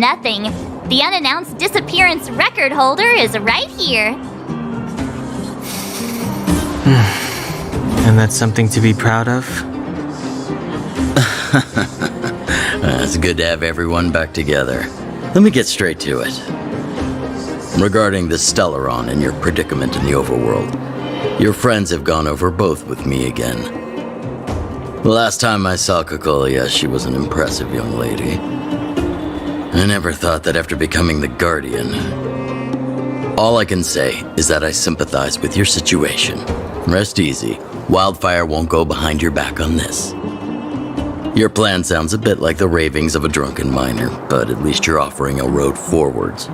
nothing. The unannounced disappearance record holder is right here. And that's something to be proud of? It's good to have everyone back together. Let me get straight to it. Regarding the Stellaron and your predicament in the overworld, your friends have gone over both with me again. The last time I saw Kokolia, she was an impressive young lady. I never thought that after becoming the Guardian. All I can say is that I sympathize with your situation. Rest easy. Wildfire won't go behind your back on this. Your plan sounds a bit like the ravings of a drunken miner, but at least you're offering a road forwards.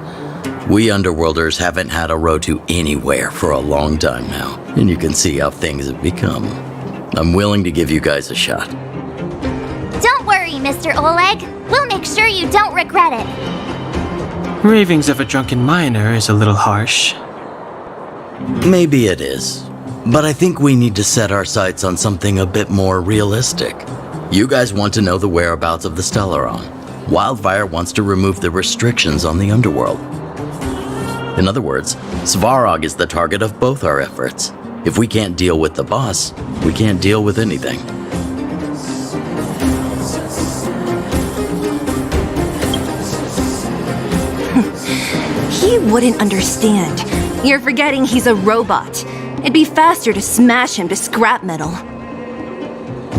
We Underworlders haven't had a road to anywhere for a long time now, and you can see how things have become. I'm willing to give you guys a shot. Don't worry, Mr. Oleg. We'll make sure you don't regret it. Ravings of a drunken miner is a little harsh. Maybe it is, but I think we need to set our sights on something a bit more realistic. You guys want to know the whereabouts of the Stellaron. Wildfire wants to remove the restrictions on the Underworld. In other words, Svarog is the target of both our efforts. If we can't deal with the boss, we can't deal with anything. He wouldn't understand. You're forgetting he's a robot. It'd be faster to smash him to scrap metal.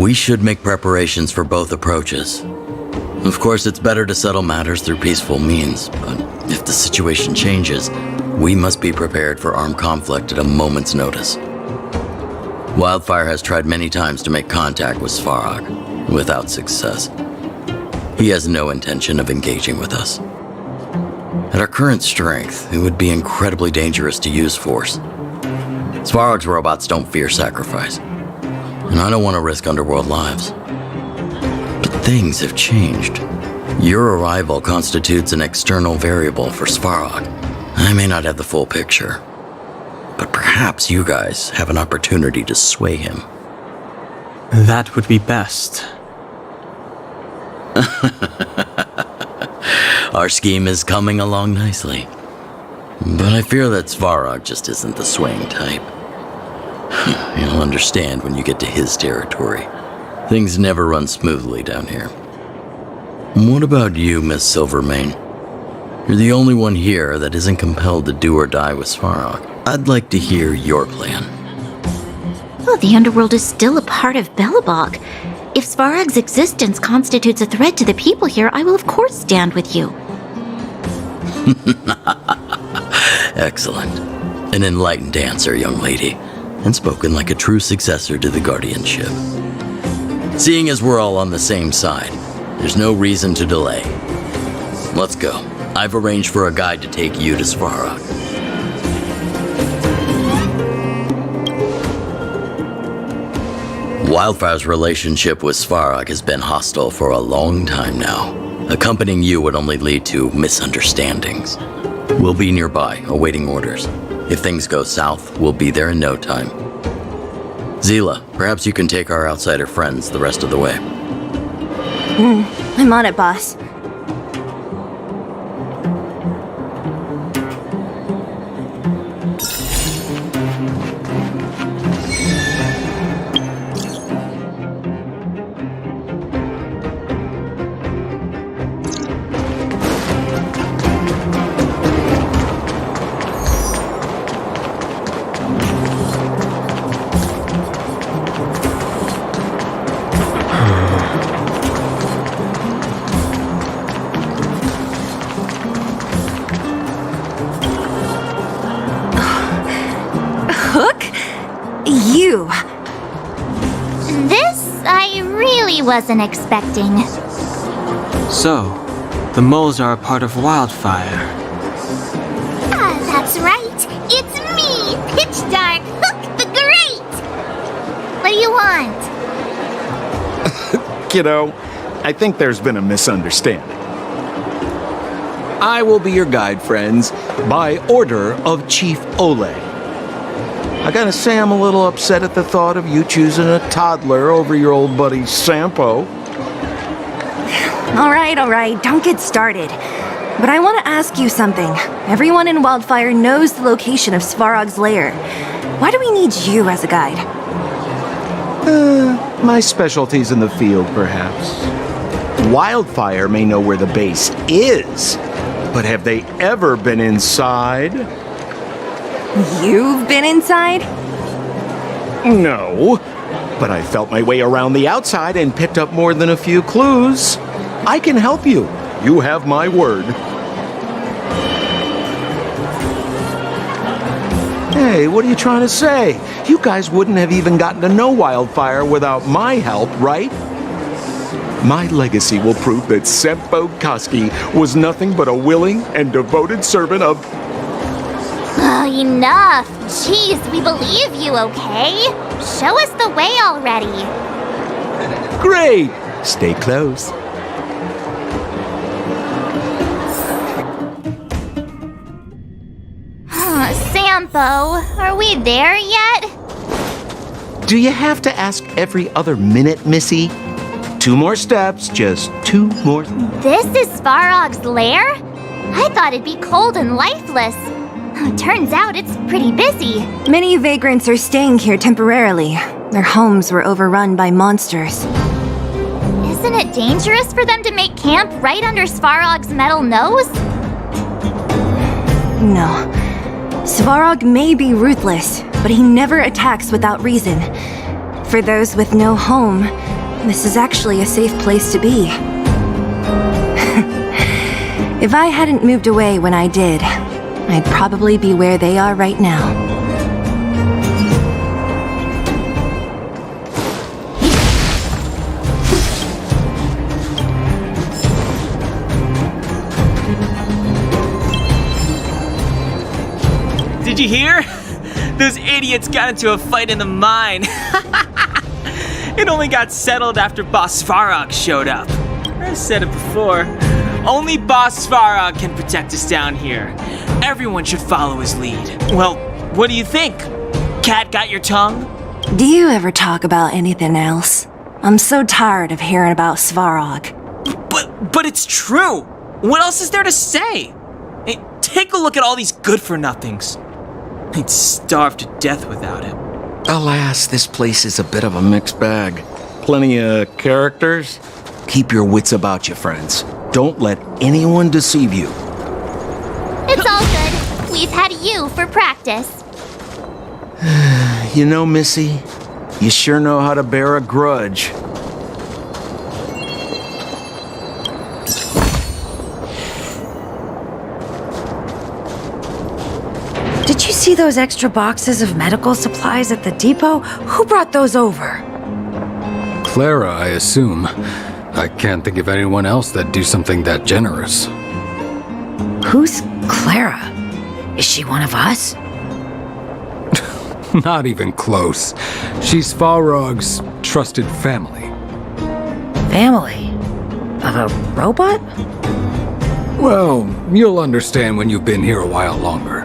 We should make preparations for both approaches. Of course, it's better to settle matters through peaceful means, but if the situation changes, we must be prepared for armed conflict at a moment's notice. Wildfire has tried many times to make contact with Svarog, without success. He has no intention of engaging with us. At our current strength, it would be incredibly dangerous to use force. Svarog's robots don't fear sacrifice, and I don't want to risk Underworld lives. But things have changed. Your arrival constitutes an external variable for Svarog. I may not have the full picture, but perhaps you guys have an opportunity to sway him. That would be best. Our scheme is coming along nicely. But I fear that Svarog just isn't the swaying type. You'll understand when you get to his territory. Things never run smoothly down here. What about you, Miss Silvermane? You're the only one here that isn't compelled to do or die with Svarog. I'd like to hear your plan. Well, the Underworld is still a part of Belobog. If Svarog's existence constitutes a threat to the people here, I will of course stand with you. Excellent. An enlightened answer, young lady, and spoken like a true successor to the guardianship. Seeing as we're all on the same side, there's no reason to delay. Let's go. I've arranged for a guide to take you to Svarog. Wildfire's relationship with Svarog has been hostile for a long time now. Accompanying you would only lead to misunderstandings. We'll be nearby, awaiting orders. If things go south, we'll be there in no time. Zila, perhaps you can take our outsider friends the rest of the way. I'm on it, boss. You! This I really wasn't expecting. So, the moles are a part of Wildfire. Ah, that's right. It's me, Pitch Dark Hook the Great! What do you want? Kiddo, I think there's been a misunderstanding. I will be your guide, friends, by order of Chief Oleg. I gotta say I'm a little upset at the thought of you choosing a toddler over your old buddy Sampo. All right, don't get started. but I want to ask you something. Everyone in Wildfire knows the location of Svarog's lair. Why do we need you as a guide? My specialty's in the field, perhaps. Wildfire may know where the base is, but have they ever been inside? You've been inside? No, but I felt my way around the outside and picked up more than a few clues. I can help you. You have my word. Hey, what are you trying to say? You guys wouldn't have even gotten to know Wildfire without my help, right? My legacy will prove that Sempo Koski was nothing but a willing and devoted servant of... Oh, enough. Jeez, we believe you, okay? Show us the way already. Great! Stay close. Sampo, are we there yet? Do you have to ask every other minute, Missy? 2 more steps, just 2 more... This is Svarog's lair? I thought it'd be cold and lifeless. Turns out it's pretty busy. Many vagrants are staying here temporarily. Their homes were overrun by monsters. Isn't it dangerous for them to make camp right under Svarog's metal nose? No. Svarog may be ruthless, but he never attacks without reason. For those with no home, this is actually a safe place to be. If I hadn't moved away when I did, I'd probably be where they are right now. Did you hear? Those idiots got into a fight in the mine. It only got settled after Boss Svarog showed up. I said it before. Only Boss Svarog can protect us down here. Everyone should follow his lead. Well, what do you think? Cat got your tongue? Do you ever talk about anything else? I'm so tired of hearing about Svarog. But it's true. What else is there to say? Hey, take a look at all these good-for-nothings. They'd starve to death without him. Alas, this place is a bit of a mixed bag. Plenty of characters. Keep your wits about you, friends. Don't let anyone deceive you. It's all good. We've had you for practice. You know, Missy, you sure know how to bear a grudge. Did you see those extra boxes of medical supplies at the depot? Who brought those over? Clara, I assume. I can't think of anyone else that'd do something that generous. Who's Clara? Is she one of us? Not even close. She's Svarog's trusted family. Family? Of a robot? Well, you'll understand when you've been here a while longer.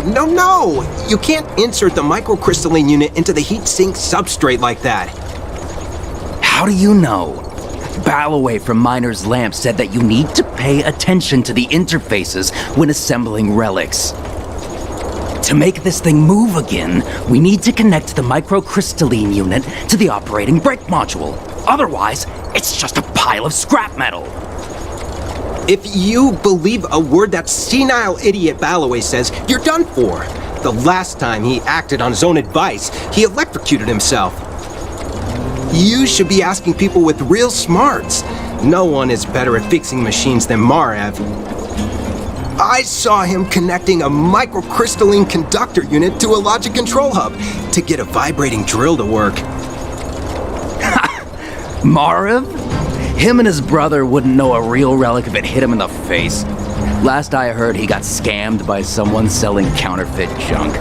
No! You can't insert the microcrystalline unit into the heat sink substrate like that. How do you know? Balloway from Miner's Lamp said that you need to pay attention to the interfaces when assembling relics. To make this thing move again, we need to connect the microcrystalline unit to the operating brake module. Otherwise, it's just a pile of scrap metal. If you believe a word that senile idiot Balloway says, you're done for. The last time he acted on his own advice, he electrocuted himself. You should be asking people with real smarts. No one is better at fixing machines than Marev. I saw him connecting a microcrystalline conductor unit to a logic control hub to get a vibrating drill to work. Marev? Him and his brother wouldn't know a real relic if it hit him in the face. Last I heard, he got scammed by someone selling counterfeit junk.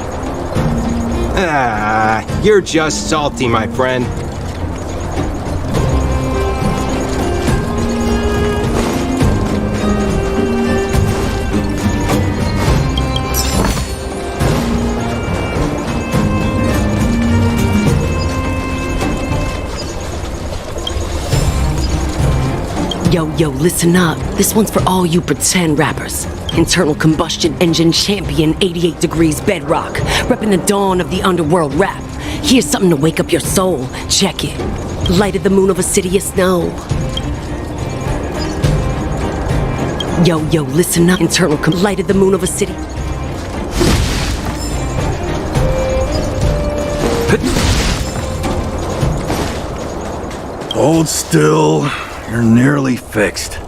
You're just salty, my friend. Yo, listen up. This one's for all you pretend rappers. Internal combustion engine champion, 88 degrees bedrock. Repping the dawn of the underworld rap. Here's something to wake up your soul. Check it. Lighted the moon of a city of snow. Yo, listen up. Lighted the moon of a city. Hold still. You're nearly fixed.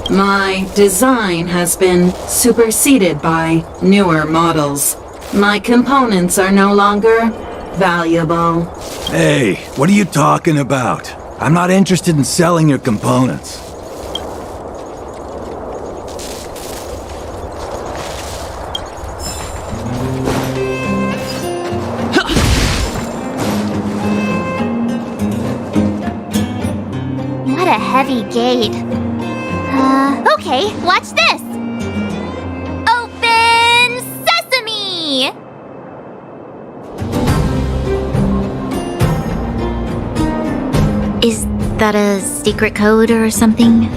My design has been superseded by newer models. My components are no longer valuable. Hey, what are you talking about? I'm not interested in selling your components. What a heavy gate. Okay, watch this! Open sesame! Is that a secret code or something?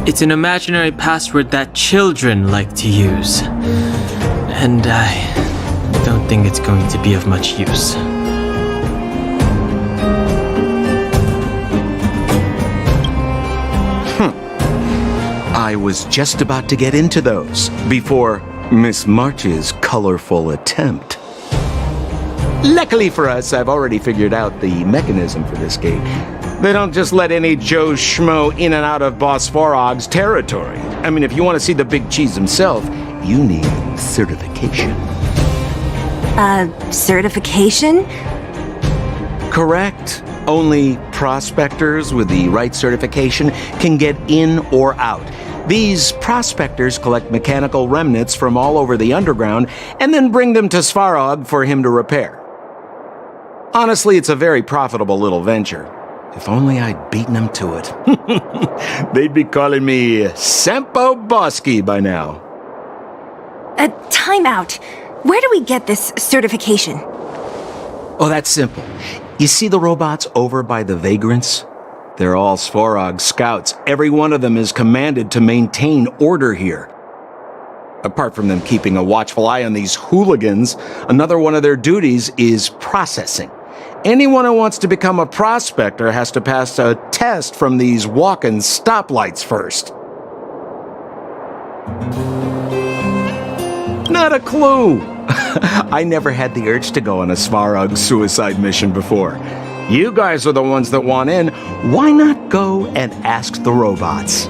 It's an imaginary password that children like to use. And I don't think it's going to be of much use. I was just about to get into those before Miss March's colorful attempt. Luckily for us, I've already figured out the mechanism for this gate. They don't just let any Joe Schmo in and out of Boss Svarog's territory. I mean, if you want to see the big cheese himself, you need certification. Certification? Correct. Only prospectors with the right certification can get in or out. These prospectors collect mechanical remnants from all over the underground and then bring them to Svarog for him to repair. Honestly, it's a very profitable little venture. If only I'd beaten them to it. They'd be calling me Sempo Bosky by now. Time out. Where do we get this certification? Oh, that's simple. You see the robots over by the Vagrants? They're all Svarog scouts. Every one of them is commanded to maintain order here. Apart from them keeping a watchful eye on these hooligans, another one of their duties is processing. Anyone who wants to become a prospector has to pass a test from these walk-in stoplights first. Not a clue. I never had the urge to go on a Svarog suicide mission before. You guys are the ones that want in. Why not go and ask the robots?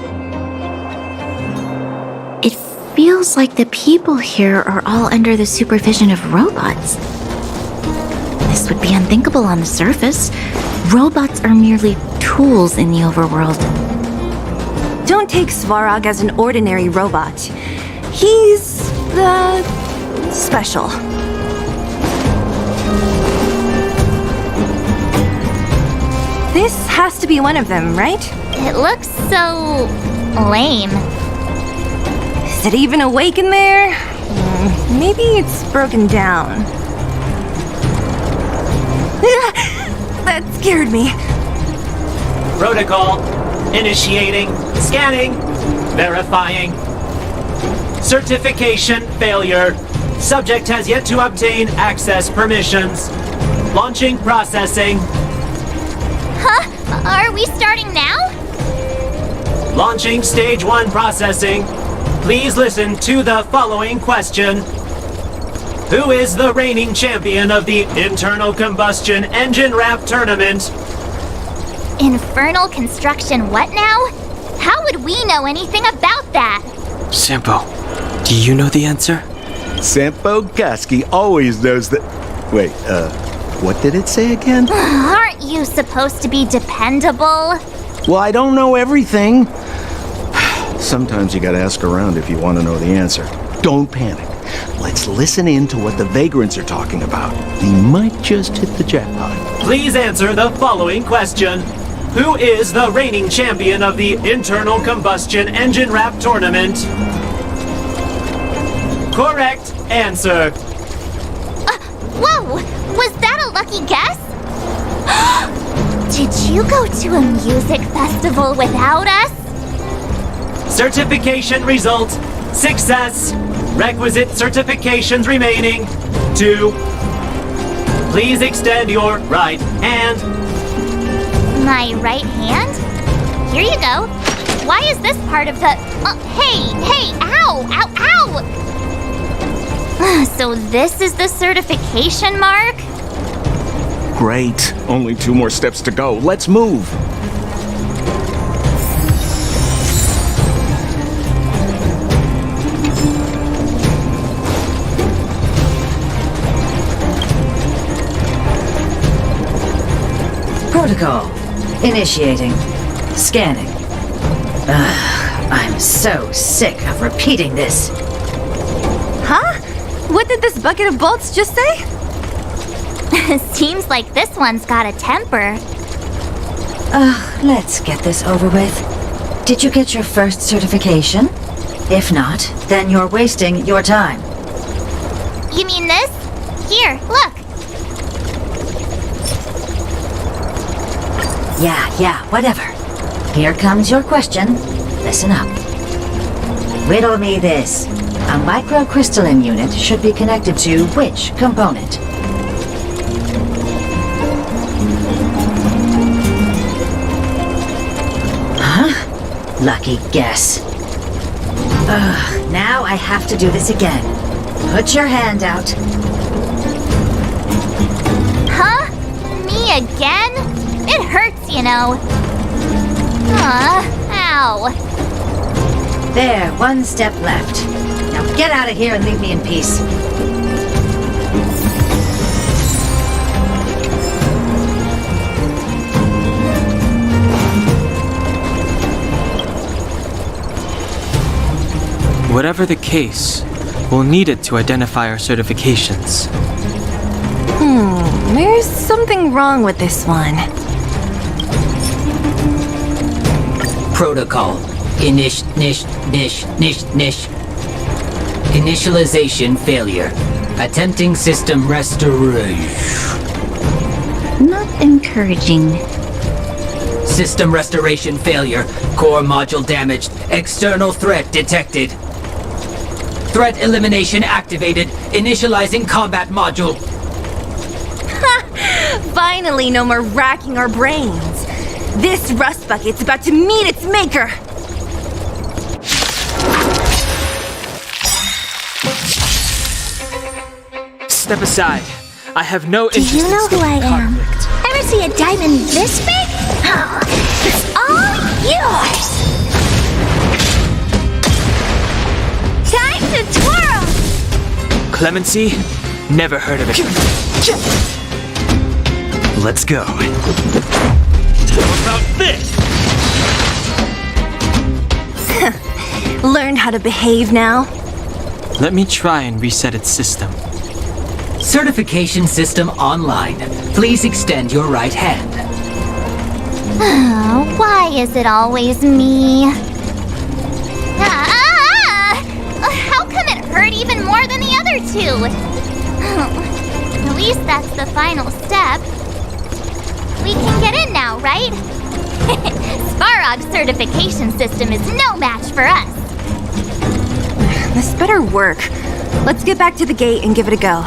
It feels like the people here are all under the supervision of robots. This would be unthinkable on the surface. Robots are merely tools in the overworld. Don't take Svarog as an ordinary robot. He's, special. This has to be one of them, right? It looks so lame. Is it even awake in there? Maybe it's broken down. That scared me. Protocol. Initiating. Scanning. Verifying. Certification failure. Subject has yet to obtain access permissions. Launching processing. Huh? Are we starting now? Launching stage 1 processing. Please listen to the following question. Who is the reigning champion of the Internal Combustion Engine Rap Tournament? Infernal construction what now? How would we know anything about that? Sampo, do you know the answer? Sampo Gaski always knows that. Wait, what did it say again? Aren't you supposed to be dependable? Well, I don't know everything. Sometimes you gotta ask around if you want to know the answer. Don't panic. Let's listen in to what the vagrants are talking about. We might just hit the jackpot. Please answer the following question. Who is the reigning champion of the Internal Combustion Engine Rap Tournament? Correct answer. Whoa! Was that a lucky guess? Did you go to a music festival without us? Certification result. Success. Requisite certifications remaining. 2. Please extend your right hand. My right hand? Here you go. Why is this part of the... hey, ow, ow, ow! So this is the certification mark? Great. Only 2 more steps to go. Let's move. Protocol. Initiating. Scanning. I'm so sick of repeating this. Huh? What did this bucket of bolts just say? Seems like this one's got a temper. Let's get this over with. Did you get your first certification? If not, then you're wasting your time. You mean this? Here, look. Yeah, whatever. Here comes your question. Listen up. Riddle me this. A microcrystalline unit should be connected to which component? Huh? Lucky guess. Now I have to do this again. Put your hand out. Huh? Me again? It hurts, you know. Ow. There, 1 step left. Now get out of here and leave me in peace. Whatever the case, we'll need it to identify our certifications. There's something wrong with this one. Protocol. Initialization failure. Attempting system restoration. Not encouraging. System restoration failure. Core module damaged. External threat detected. Threat elimination activated. Initializing combat module. Finally, no more racking our brains. This rust bucket's about to meet its maker. Step aside. I have no interest Do you know in who I am? conflict. Ever see a diamond this big? It's all yours! Time to twirl! Clemency? Never heard of it. Let's go. How about this? Learn how to behave now. Let me try and reset its system. Certification system online. Please extend your right hand. Why is it always me? How come it hurt even more than the other two! At least that's the final step. We can get in now, right? Svarog's certification system is no match for us. This better work. Let's get back to the gate and give it a go.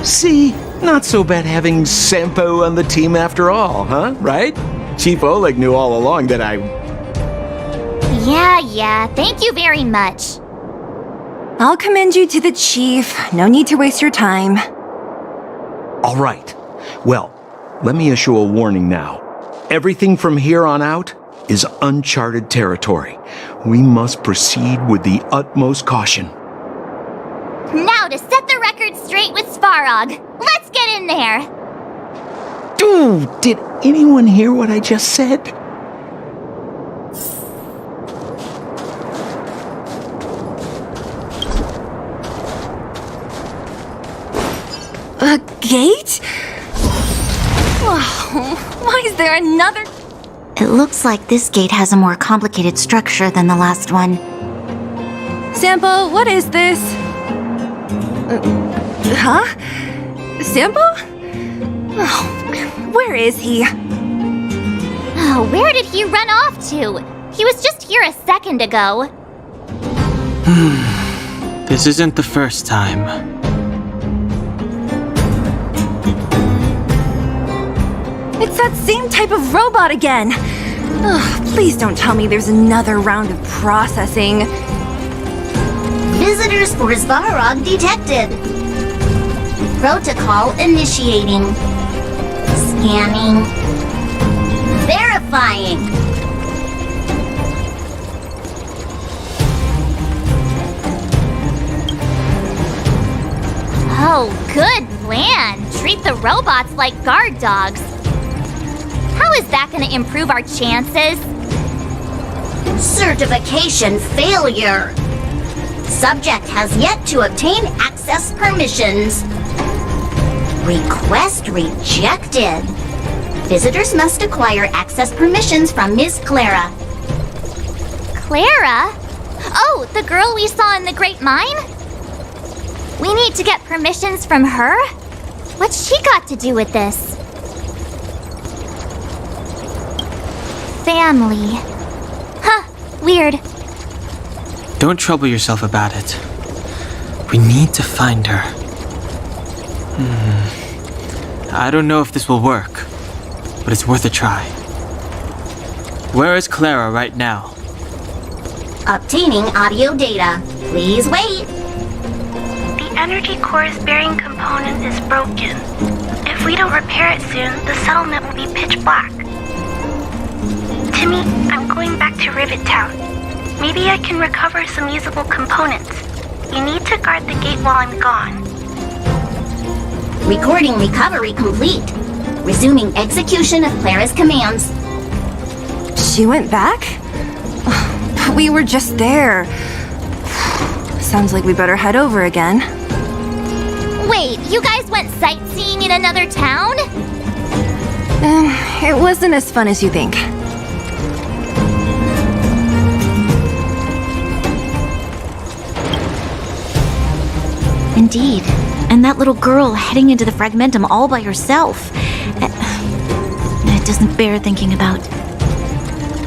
See? Not so bad having Sampo on the team after all, huh? Right? Chief Oleg knew all along that I... Yeah, thank you very much. I'll commend you to the chief. No need to waste your time. All right. Well, let me issue a warning now. Everything from here on out is uncharted territory. We must proceed with the utmost caution. Now to set the record straight with Svarog. Let's get in there! Dude, did anyone hear what I just said? A gate? Oh, why is there another? It looks like this gate has a more complicated structure than the last one. Sampo, what is this? Huh? Sampo? Oh, where is he? Oh, where did he run off to? He was just here a second ago. This isn't the first time. It's that same type of robot again. Ugh, please don't tell me there's another round of processing. Visitors for Svarog detected. Protocol initiating. Scanning. Verifying. Oh, good plan. Treat the robots like guard dogs. How is that going to improve our chances? Certification failure. Subject has yet to obtain access permissions. Request rejected. Visitors must acquire access permissions from Miss Clara. Clara? Oh, the girl we saw in the Great Mine? We need to get permissions from her? What's she got to do with this? Family. Huh, weird. Don't trouble yourself about it. We need to find her. I don't know if this will work, but it's worth a try. Where is Clara right now? Obtaining audio data. Please wait. The energy core's bearing component is broken. If we don't repair it soon, the settlement will be pitch black. Timmy, I'm going back to Rivet Town. Maybe I can recover some usable components. You need to guard the gate while I'm gone. Recording recovery complete. Resuming execution of Clara's commands. She went back? But we were just there. Sounds like we better head over again. Wait, you guys went sightseeing in another town? It wasn't as fun as you think. Indeed. And that little girl heading into the Fragmentum all by herself. It doesn't bear thinking about.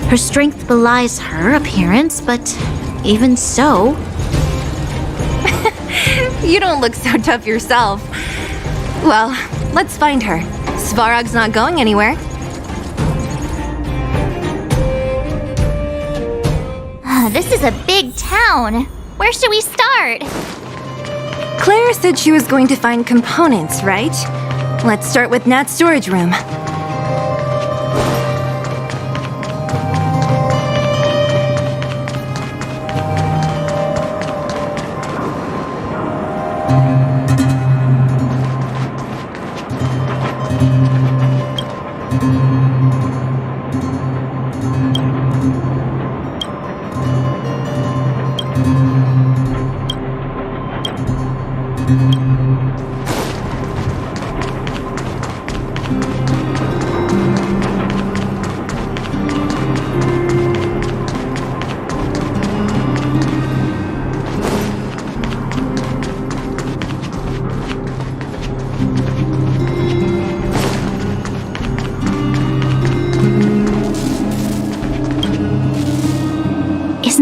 Her strength belies her appearance, but even so... You don't look so tough yourself. Well, let's find her. Svarog's not going anywhere. This is a big town. Where should we start? Clara said she was going to find components, right? Let's start with Nat's storage room.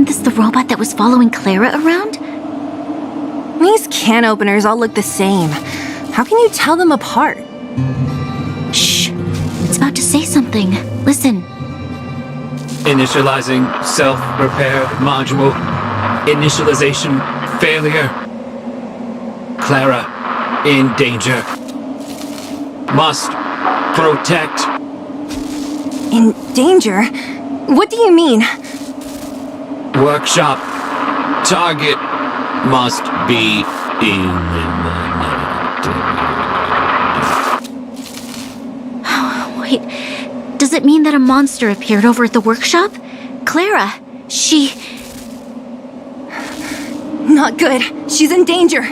this the robot that was following Clara around? These can openers all look the same. How can you tell them apart? Shh. It's about to say something. Listen. Initializing self-repair module. Initialization failure. Clara in danger. Must protect. In danger? What do you mean? Workshop. Target must be eliminated. Wait, does it mean that a monster appeared over at the workshop? Clara, she... Not good. She's in danger.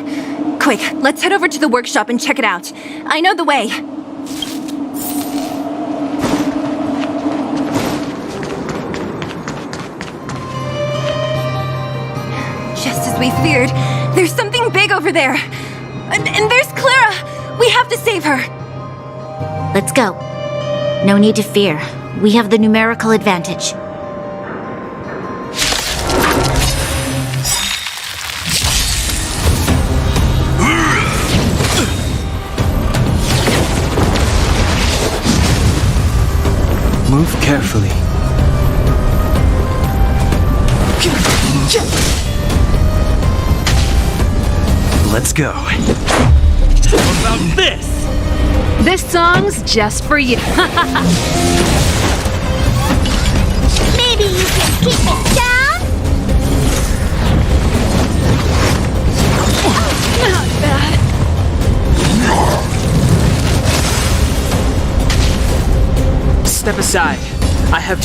Quick, let's head over to the workshop and check it out. I know the way. Just as we feared, there's something big over there. And there's Clara! We have to save her! Let's go. No need to fear. We have the numerical advantage. Move carefully. Let's go. How about this? This song's just for you. Maybe you can keep it down? Not bad. Step aside. I have...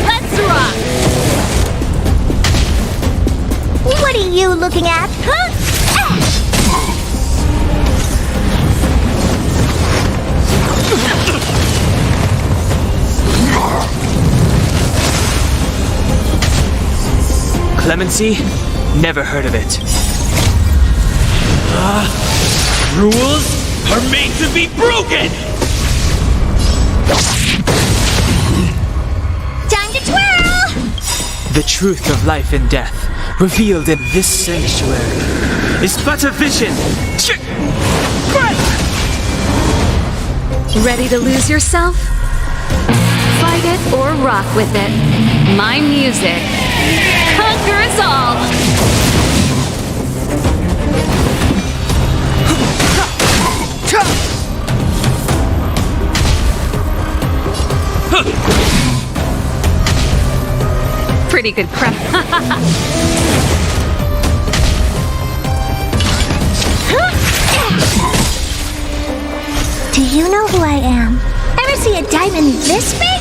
Let's rock! What are you looking at, huh? Clemency? Never heard of it. Rules are made to be broken! Time to twirl! The truth of life and death, revealed in this sanctuary, is but a vision. Ready to lose yourself? Fight it or rock with it. My music conquers all! Pretty good crap. Do you know who I am? Ever see a diamond this big?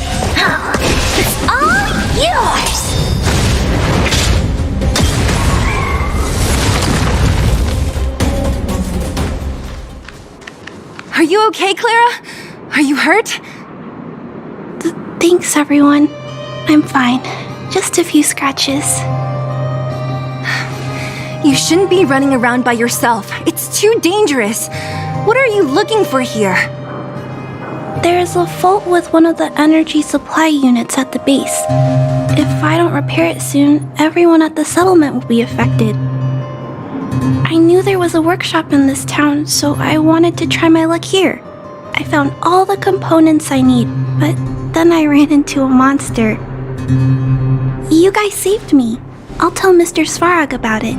It's all yours! Are you okay, Clara? Are you hurt? Thanks, everyone. I'm fine. Just a few scratches. You shouldn't be running around by yourself. It's too dangerous. What are you looking for here? There is a fault with one of the energy supply units at the base. If I don't repair it soon, everyone at the settlement will be affected. I knew there was a workshop in this town, so I wanted to try my luck here. I found all the components I need, but then I ran into a monster. You guys saved me. I'll tell Mr. Svarog about it.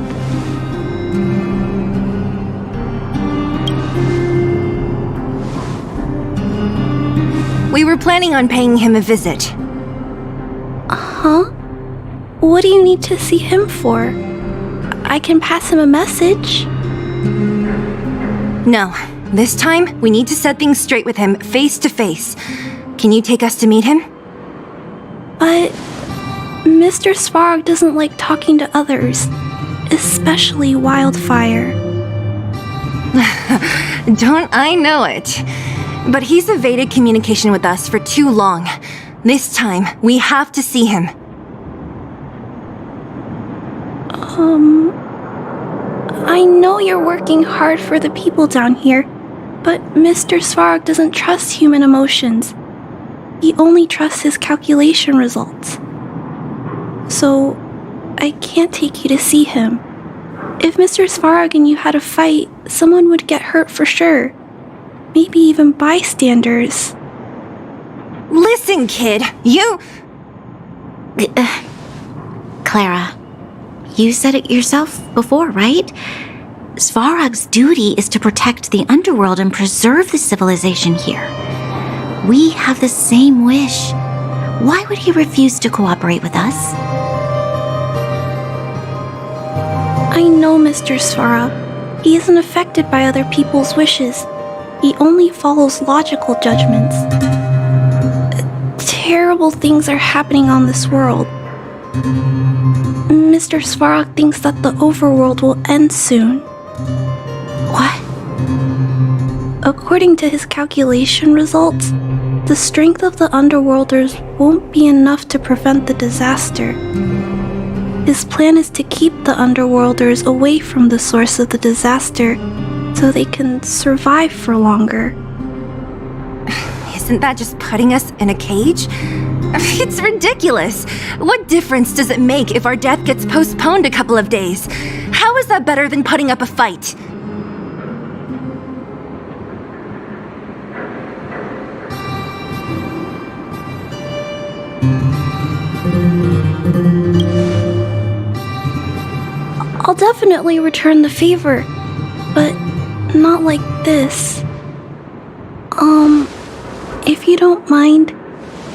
We were planning on paying him a visit. Huh? What do you need to see him for? I can pass him a message. No, this time we need to set things straight with him face to face. Can you take us to meet him? But Mr. Svarog doesn't like talking to others, especially Wildfire. Don't I know it? But he's evaded communication with us for too long. This time, we have to see him. I know you're working hard for the people down here, but Mr. Svarog doesn't trust human emotions. He only trusts his calculation results. So, I can't take you to see him. If Mr. Svarog and you had a fight, someone would get hurt for sure. Maybe even bystanders. Listen, kid, you... Clara, you said it yourself before, right? Svarog's duty is to protect the underworld and preserve the civilization here. We have the same wish. Why would he refuse to cooperate with us? I know Mr. Svarog. He isn't affected by other people's wishes. He only follows logical judgments. Terrible things are happening on this world. Mr. Svarog thinks that the overworld will end soon. What? According to his calculation results, the strength of the underworlders won't be enough to prevent the disaster. His plan is to keep the underworlders away from the source of the disaster so they can survive for longer. Isn't that just putting us in a cage? It's ridiculous. What difference does it make if our death gets postponed a couple of days? How is that better than putting up a fight? I'll definitely return the favor, but not like this. If you don't mind,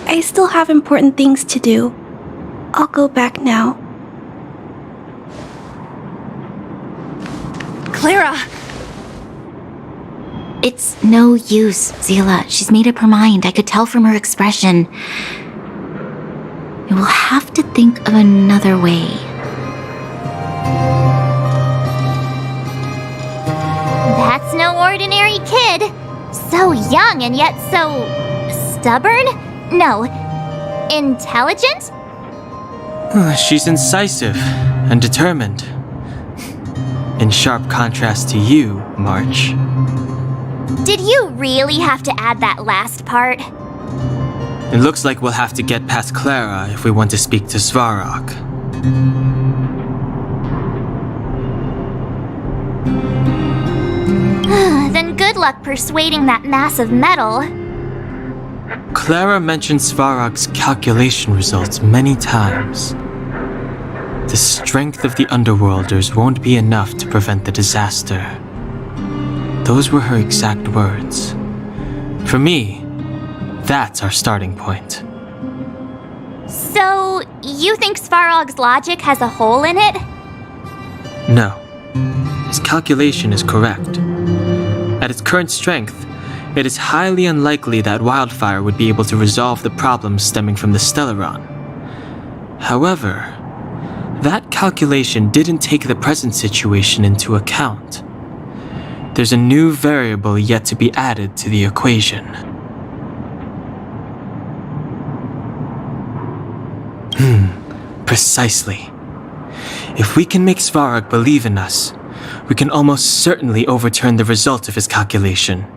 I still have important things to do. I'll go back now. Clara! It's no use, Zila. She's made up her mind. I could tell from her expression. We will have to think of another way. That's no ordinary kid. So young and yet so... stubborn? No. Intelligent? She's incisive and determined. In sharp contrast to you, March. Did you really have to add that last part? It looks like we'll have to get past Clara if we want to speak to Svarog. Then good luck persuading that mass of metal. Clara mentioned Svarog's calculation results many times. The strength of the Underworlders won't be enough to prevent the disaster. Those were her exact words. For me, that's our starting point. So, you think Svarog's logic has a hole in it? No. His calculation is correct. At its current strength, it is highly unlikely that Wildfire would be able to resolve the problems stemming from the Stellaron. However, that calculation didn't take the present situation into account. There's a new variable yet to be added to the equation. Precisely. If we can make Svarog believe in us, we can almost certainly overturn the result of his calculation,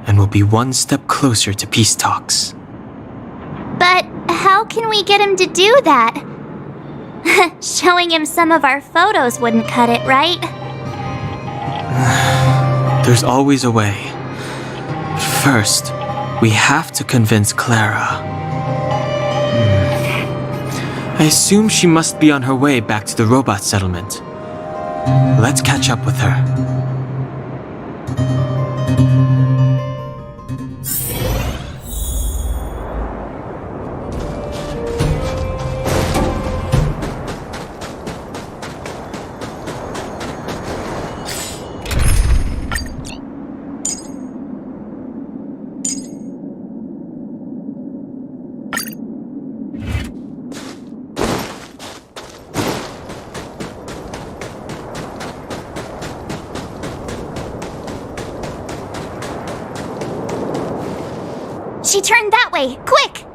and we'll be one step closer to peace talks. But how can we get him to do that? Showing him some of our photos wouldn't cut it, right? There's always a way. First, we have to convince Clara. I assume she must be on her way back to the robot settlement. Let's catch up with her. She turned that way! Quick!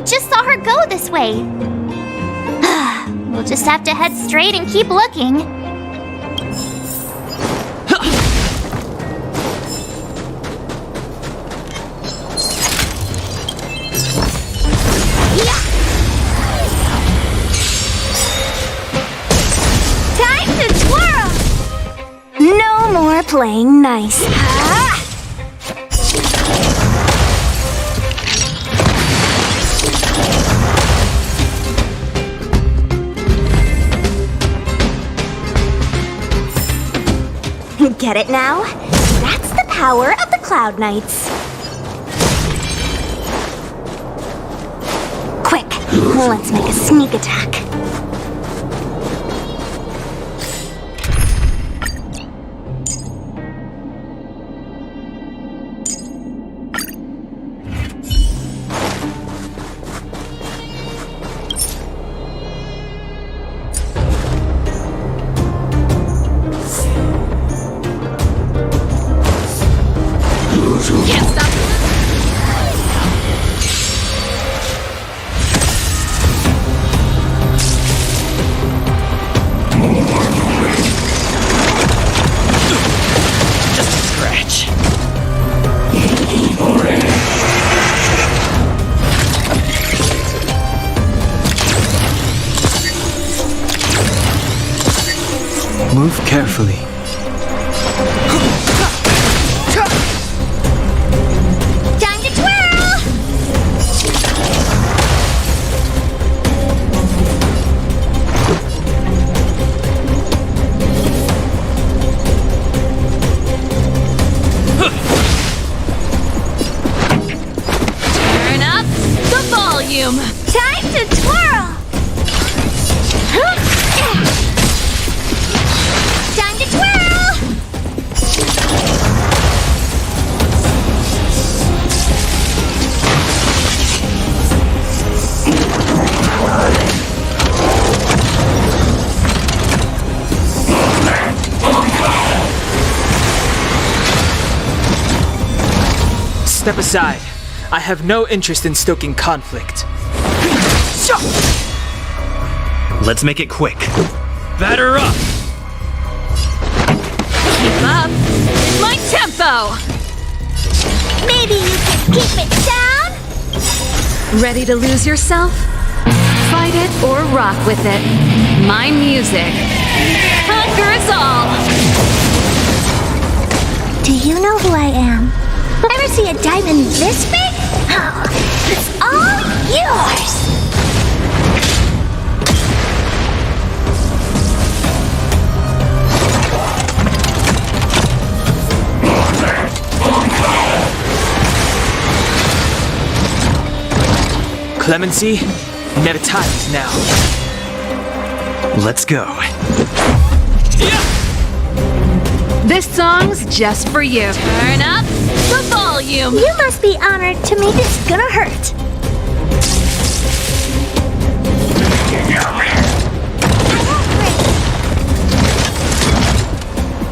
just saw her go this way. We'll just have to head straight and keep looking. Time to twirl! No more playing nice. Get it now? That's the power of the Cloud Knights. Quick, let's make a sneak attack. Move carefully. Time to twirl! Turn up the volume. Time to twirl! Time to twirl! Step aside. I have no interest in stoking conflict. Let's make it quick. Batter up! Keep up my tempo. Maybe you can keep it down? Ready to lose yourself? Fight it or rock with it. My music conquers all. Do you know who I am? Ever see a diamond this big? Oh, it's all yours! Clemency, never times now. Let's go. This song's just for you. Turn up the volume. You must be honored to me. This is gonna hurt.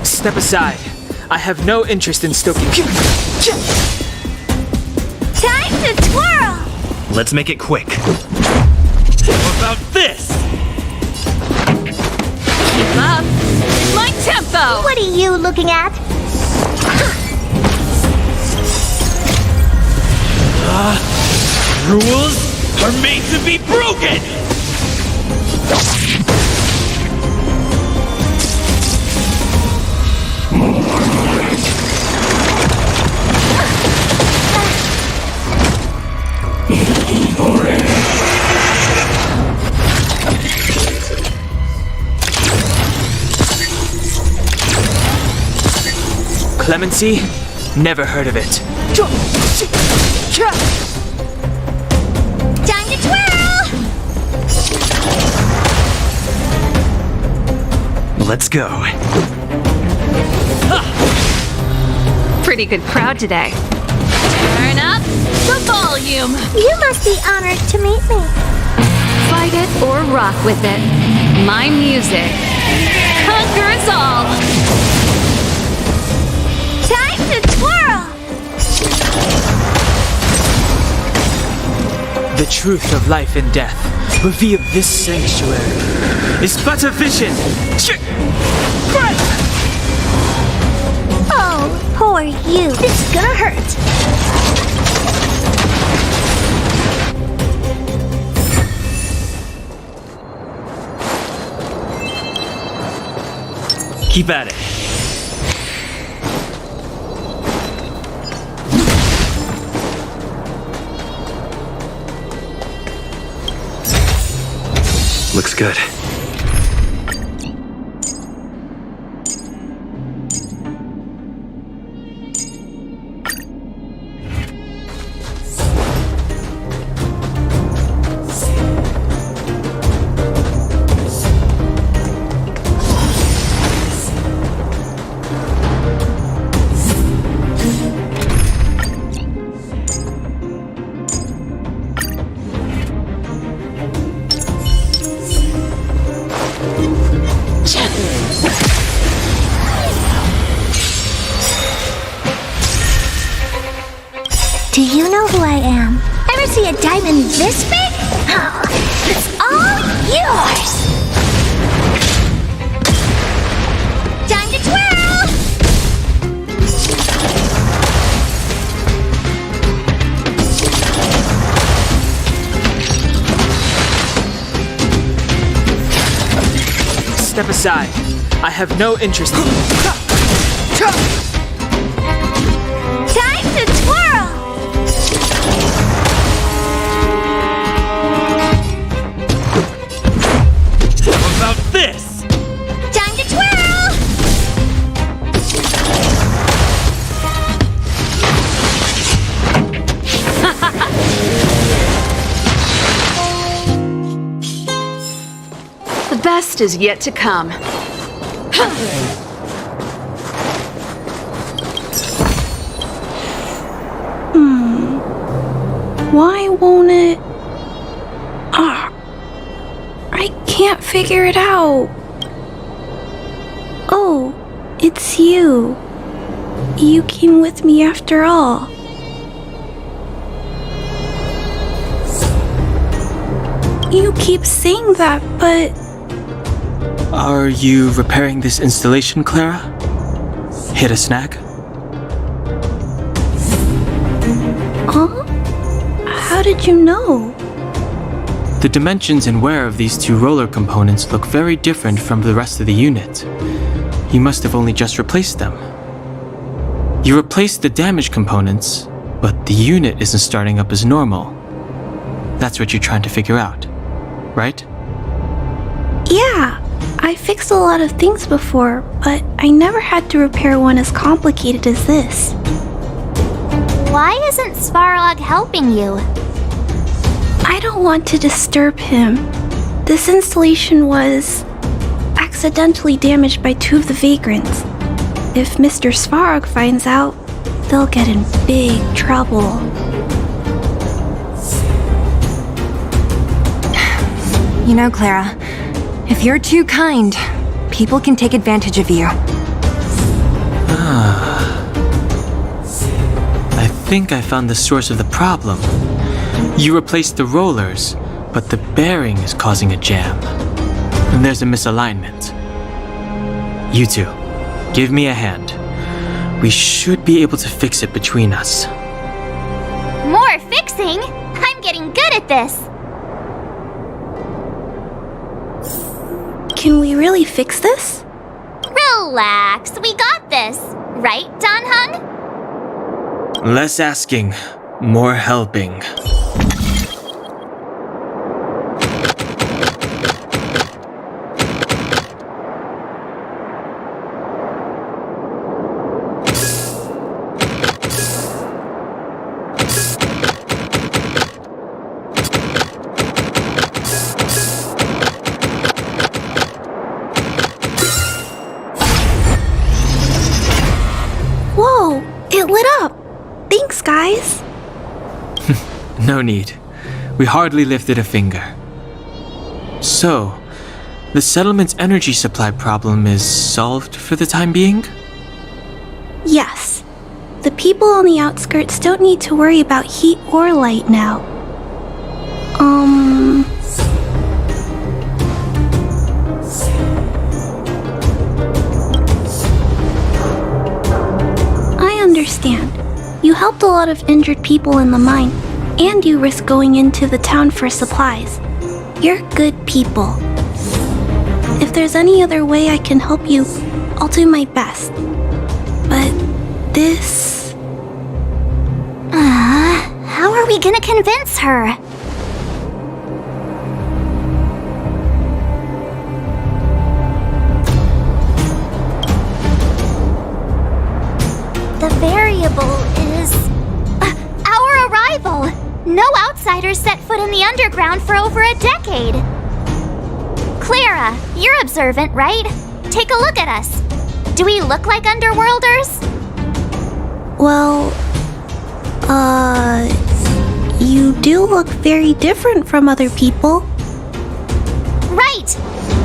Step aside. I have no interest in stoking. Time to twirl! Let's make it quick. How about this? Keep up my tempo. What are you looking at? Rules are made to be broken! Clemency, never heard of it. Time to twirl! Let's go. Pretty good crowd today. Turn up the volume. You must be honored to meet me. Fight it or rock with it. My music conquers all. Time to twirl! The truth of life and death, revealed this sanctuary, is but a vision. Oh, poor you. It's gonna hurt. Keep at it. Looks good. Do you know who I am? Ever see a diamond this big? Oh, it's all yours! Time to twirl! Step aside. I have no interest in Time to twirl! How about this? Time to twirl! The best is yet to come. Why won't it? I can't figure it out. Oh, it's you. You came with me after all. You keep saying that, but Are you repairing this installation, Clara? Hit a snag? huh? How did you know? The dimensions and wear of these two roller components look very different from the rest of the unit. You must have only just replaced them. You replaced the damaged components, but the unit isn't starting up as normal. That's what you're trying to figure out, right? Yeah, I fixed a lot of things before, but I never had to repair one as complicated as this. Why isn't Svarog helping you? I don't want to disturb him. This installation was accidentally damaged by two of the vagrants. If Mr. Svarog finds out, they'll get in big trouble. You know, Clara, if you're too kind, people can take advantage of you. I think I found the source of the problem. You replaced the rollers, but the bearing is causing a jam. And there's a misalignment. You two, give me a hand. We should be able to fix it between us. More fixing? I'm getting good at this. Can we really fix this? Relax, we got this. Right, Don Hung? Less asking, more helping. Whoa, it lit up. Thanks, guys. No need. We hardly lifted a finger. So, the settlement's energy supply problem is solved for the time being? Yes. The people on the outskirts don't need to worry about heat or light now. I understand. You helped a lot of injured people in the mine, and you risked going into the town for supplies. You're good people. If there's any other way I can help you, I'll do my best. But this... How are we gonna convince her? The variable is... our arrival! No outsiders set foot in the underground for over a decade. Clara, you're observant, right? Take a look at us. Do we look like underworlders? Well, you do look very different from other people. Right!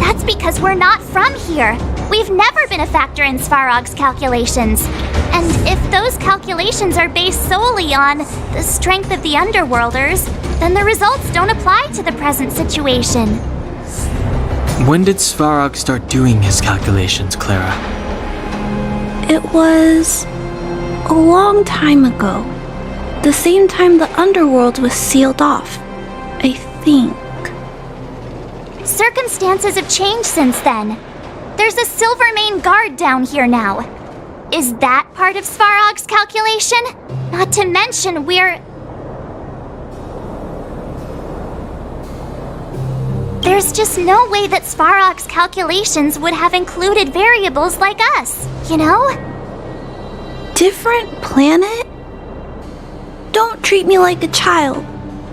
That's because we're not from here. We've never been a factor in Svarog's calculations. And if those calculations are based solely on the strength of the underworlders, then the results don't apply to the present situation. When did Svarog start doing his calculations, Clara? It was a long time ago. The same time the underworld was sealed off, I think. Circumstances have changed since then. There's a Silvermane guard down here now. Is that part of Svarog's calculation? Not to mention There's just no way that Svarog's calculations would have included variables like us, you know? Different planet? Don't treat me like a child.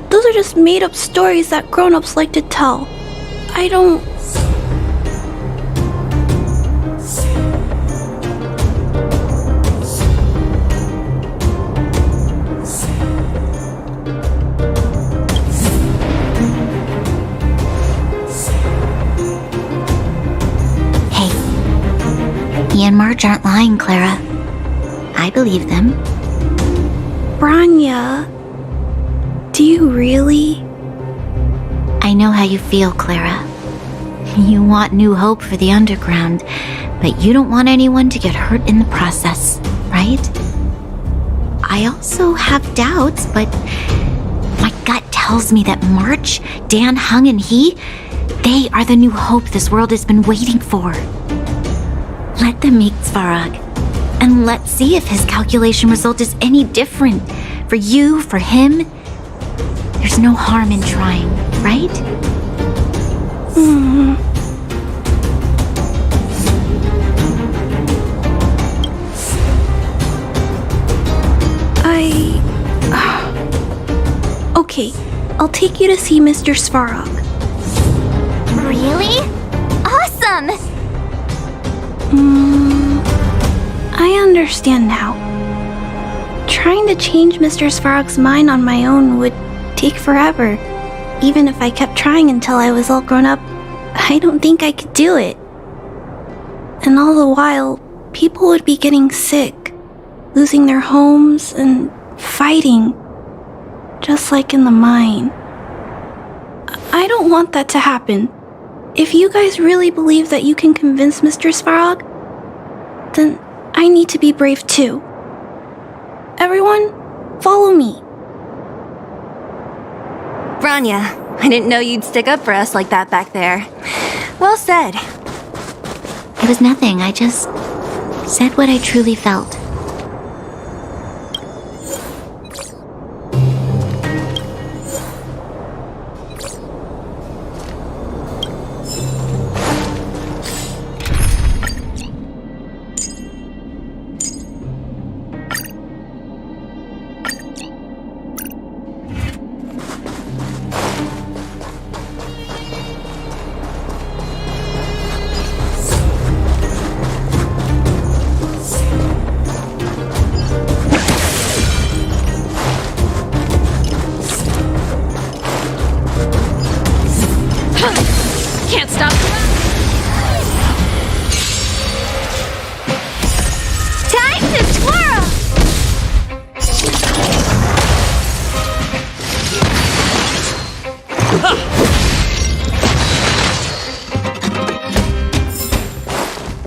Those are just made-up stories that grown-ups like to tell. I don't... He and Marge aren't lying, Clara. I believe them. Branya, do you really? I know how you feel, Clara. You want new hope for the underground, but you don't want anyone to get hurt in the process, right? I also have doubts, but my gut tells me that March, Dan, Hung, and he, they are the new hope this world has been waiting for. Let them meet Svarog, and let's see if his calculation result is any different. For you, for him, there's no harm in trying, right? Okay, I'll take you to see Mr. Svarog. Really? Awesome! I understand now. Trying to change Mr. Svarog's mind on my own would take forever. Even if I kept trying until I was all grown up, I don't think I could do it. And all the while, people would be getting sick, losing their homes, and fighting. Just like in the mine. I don't want that to happen. If you guys really believe that you can convince Mr. Svarog, then I need to be brave too. Everyone, follow me. Branya, I didn't know you'd stick up for us like that back there. Well said. It was nothing. I just said what I truly felt.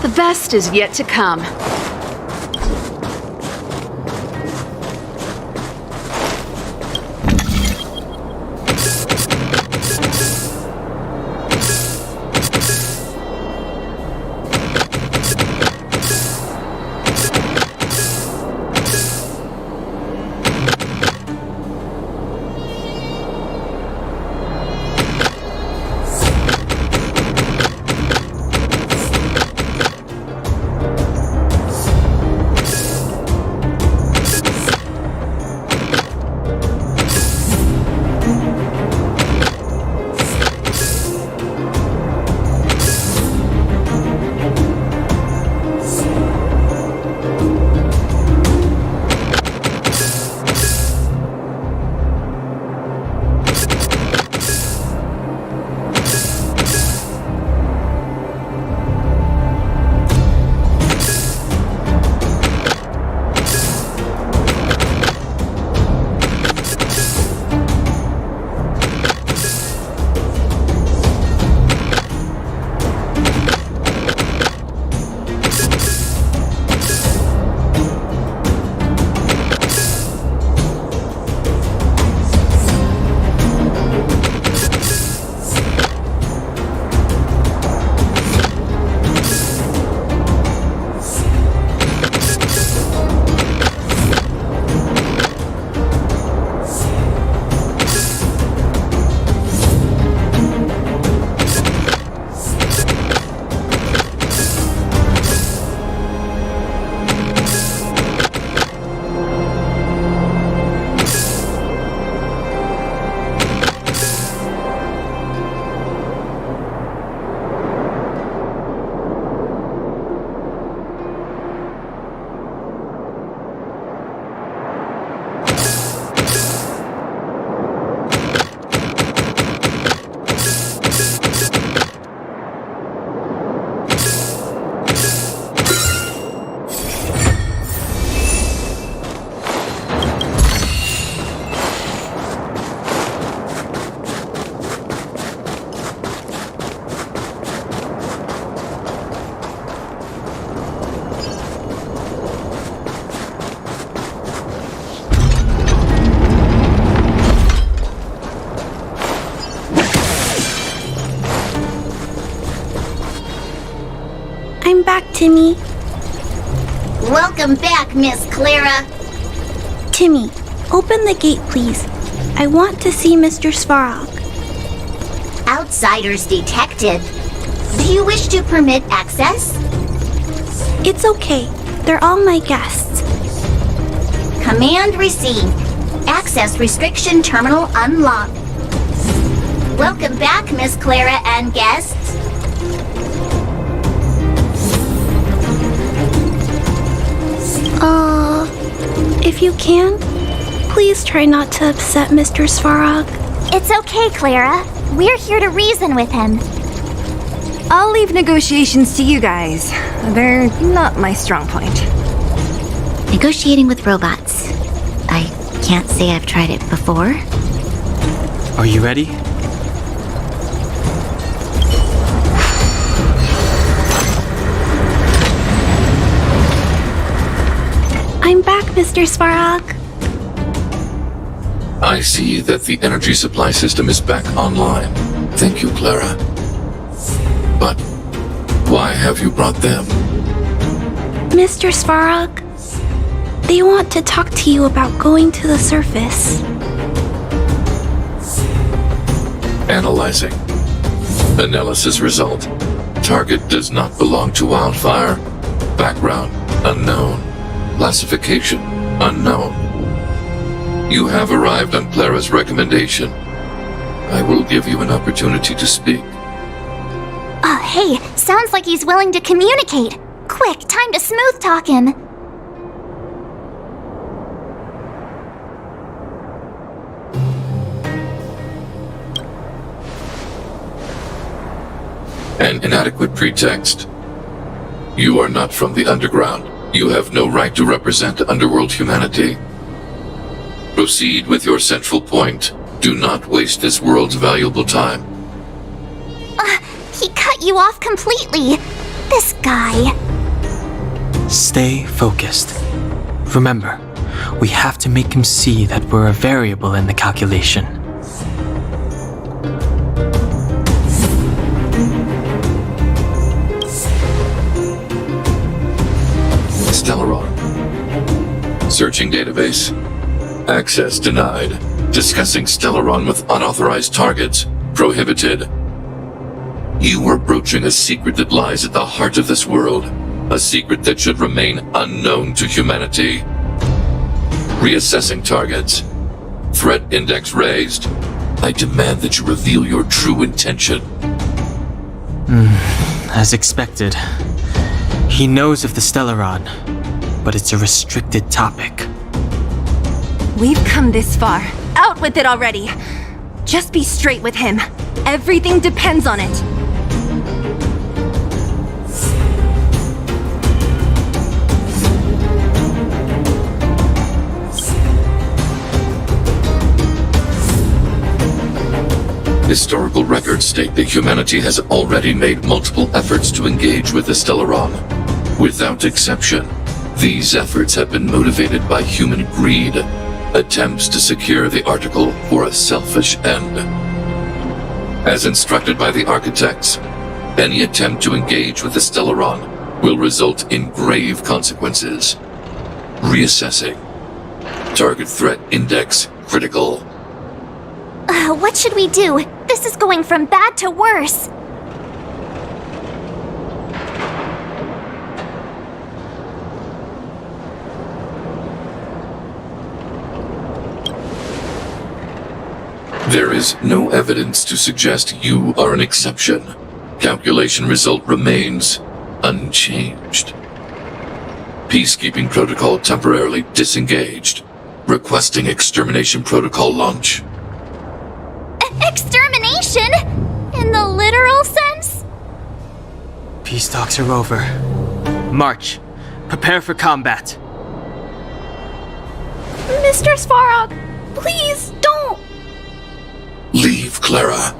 The best is yet to come. I'm back, Timmy. Welcome back, Miss Clara. Timmy, open the gate, please. I want to see Mr. Svarog. Outsiders detected. Do you wish to permit access? It's okay. They're all my guests. Command received. Access restriction terminal unlocked. Welcome back, Miss Clara and guests. If you can, please try not to upset Mr. Svarog. It's okay, Clara. We're here to reason with him. I'll leave negotiations to you guys. They're not my strong point. Negotiating with robots. I can't say I've tried it before. Are you ready? I'm back, Mr. Svarog. I see that the energy supply system is back online. Thank you, Clara. But why have you brought them? Mr. Svarog, they want to talk to you about going to the surface. Analyzing. Analysis result. Target does not belong to Wildfire. Background unknown. Classification unknown. You have arrived on Clara's recommendation. I will give you an opportunity to speak. Oh, hey, sounds like he's willing to communicate. Quick, time to smooth talk him. An inadequate pretext. You are not from the underground. You have no right to represent underworld humanity. Proceed with your central point. Do not waste this world's valuable time. He cut you off completely. this guy? Stay focused. Remember, we have to make him see that we're a variable in the calculation. Stellaron. Searching database. Access denied. Discussing Stellaron with unauthorized targets. Prohibited. You are broaching a secret that lies at the heart of this world. A secret that should remain unknown to humanity. Reassessing targets. Threat index raised. I demand that you reveal your true intention. As expected. He knows of the Stellaron, but it's a restricted topic. We've come this far. Out with it already. Just be straight with him. Everything depends on it. Historical records state that humanity has already made multiple efforts to engage with the Stellaron. Without exception, these efforts have been motivated by human greed, attempts to secure the article for a selfish end. As instructed by the architects, any attempt to engage with the Stellaron will result in grave consequences. Reassessing. Target threat index critical. What should we do? This is going from bad to worse. There is no evidence to suggest you are an exception. Calculation result remains unchanged. Peacekeeping protocol temporarily disengaged. Requesting extermination protocol launch. Extermination? In the literal sense? Peace talks are over. March. Prepare for combat. Mr. Svarog, please don't! Leave, Clara.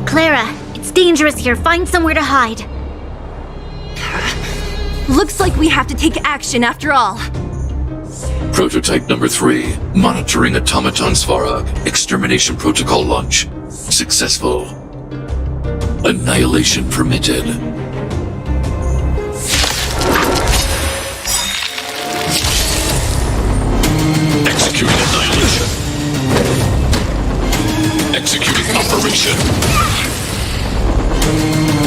Clara, it's dangerous here. Find somewhere to hide. Looks like we have to take action after all. Prototype number 3. Monitoring automaton Svarog. Extermination protocol launch. Successful. Annihilation permitted. Executing annihilation. Executing operation.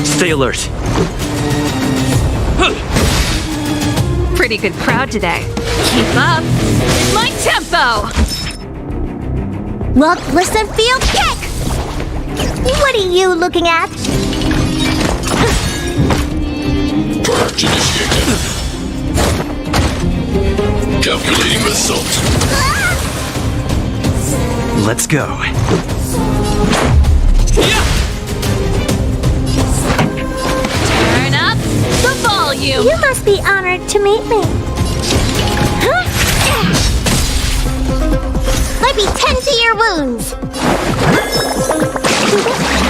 Stay alert. Pretty good crowd today. Keep up. My tempo! Look, listen, feel, kick! What are you looking at? Purge initiated. Calculating result. Let's go. Turn up the volume! You must be honored to meet me. Let me tend to your wounds.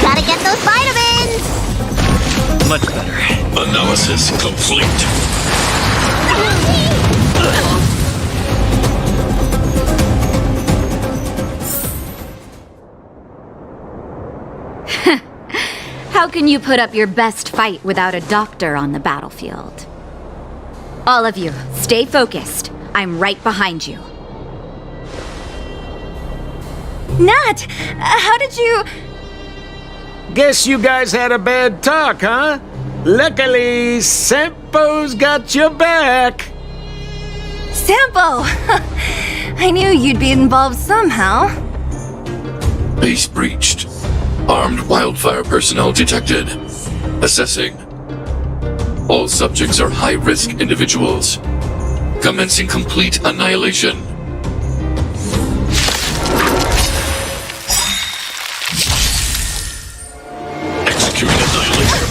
Gotta get those vitamins. Much better. Analysis complete. How can you put up your best fight without a doctor on the battlefield? All of you, stay focused. I'm right behind you. Nat, how did you... Guess you guys had a bad talk, huh? Luckily, Sampo's got your back. Sampo! I knew you'd be involved somehow. Base breached. Armed wildfire personnel detected. Assessing. All subjects are high-risk individuals. Commencing complete annihilation. Executing annihilation.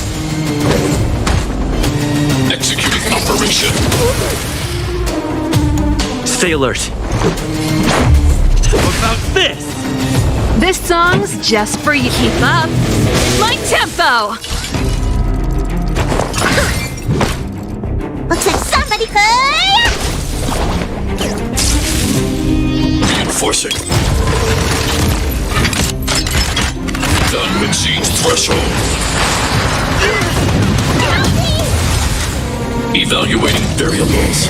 Executing operation. Stay alert. How about this? This song's just for you. Keep up. My tempo! somebody could... Reinforcing. Done with siege threshold. Evaluating variables.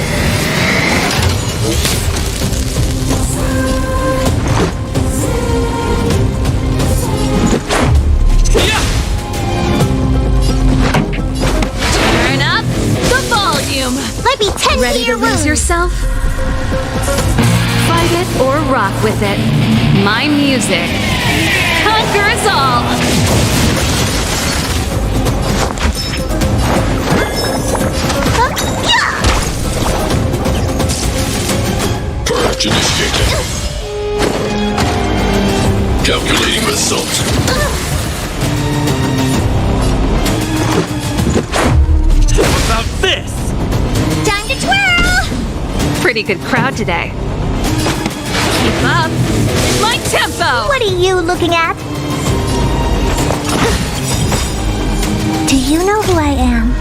Turn up the volume. Let me tend Ready to your to lose wounds. yourself? Fight it or rock with it. My music conquers all. Purge initiated. Calculating result. How about this? Time to twirl! Pretty good crowd today. Keep up. My tempo. What are you looking at? Do you know who I am?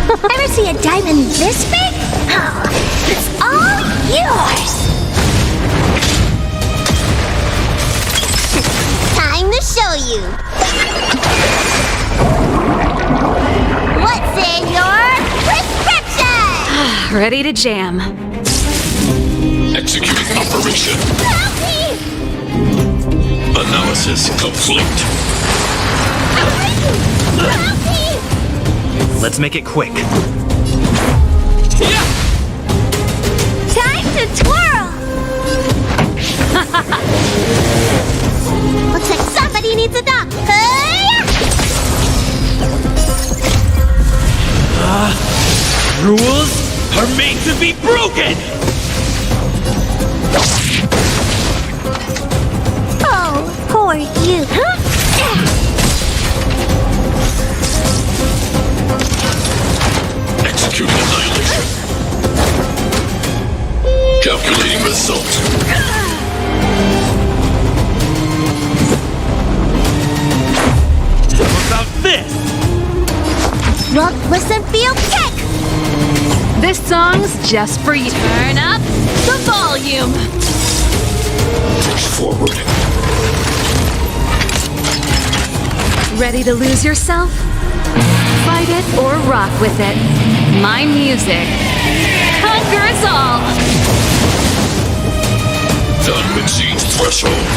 Ever see a diamond this big? Oh, it's all yours! Time to show you! What's in your prescription? Ready to jam. Executing operation. Analysis complete. Let's make it quick. Time to twirl! Looks like somebody needs a doctor. Rules are made to be broken! Oh, poor you. Executing annihilation. Calculating result. How about this? Rock, listen, feel, kick! This song's just for you. Turn up the volume. Push forward. Ready to lose yourself? Fight it or rock with it. My music conquers all. Done with siege threshold.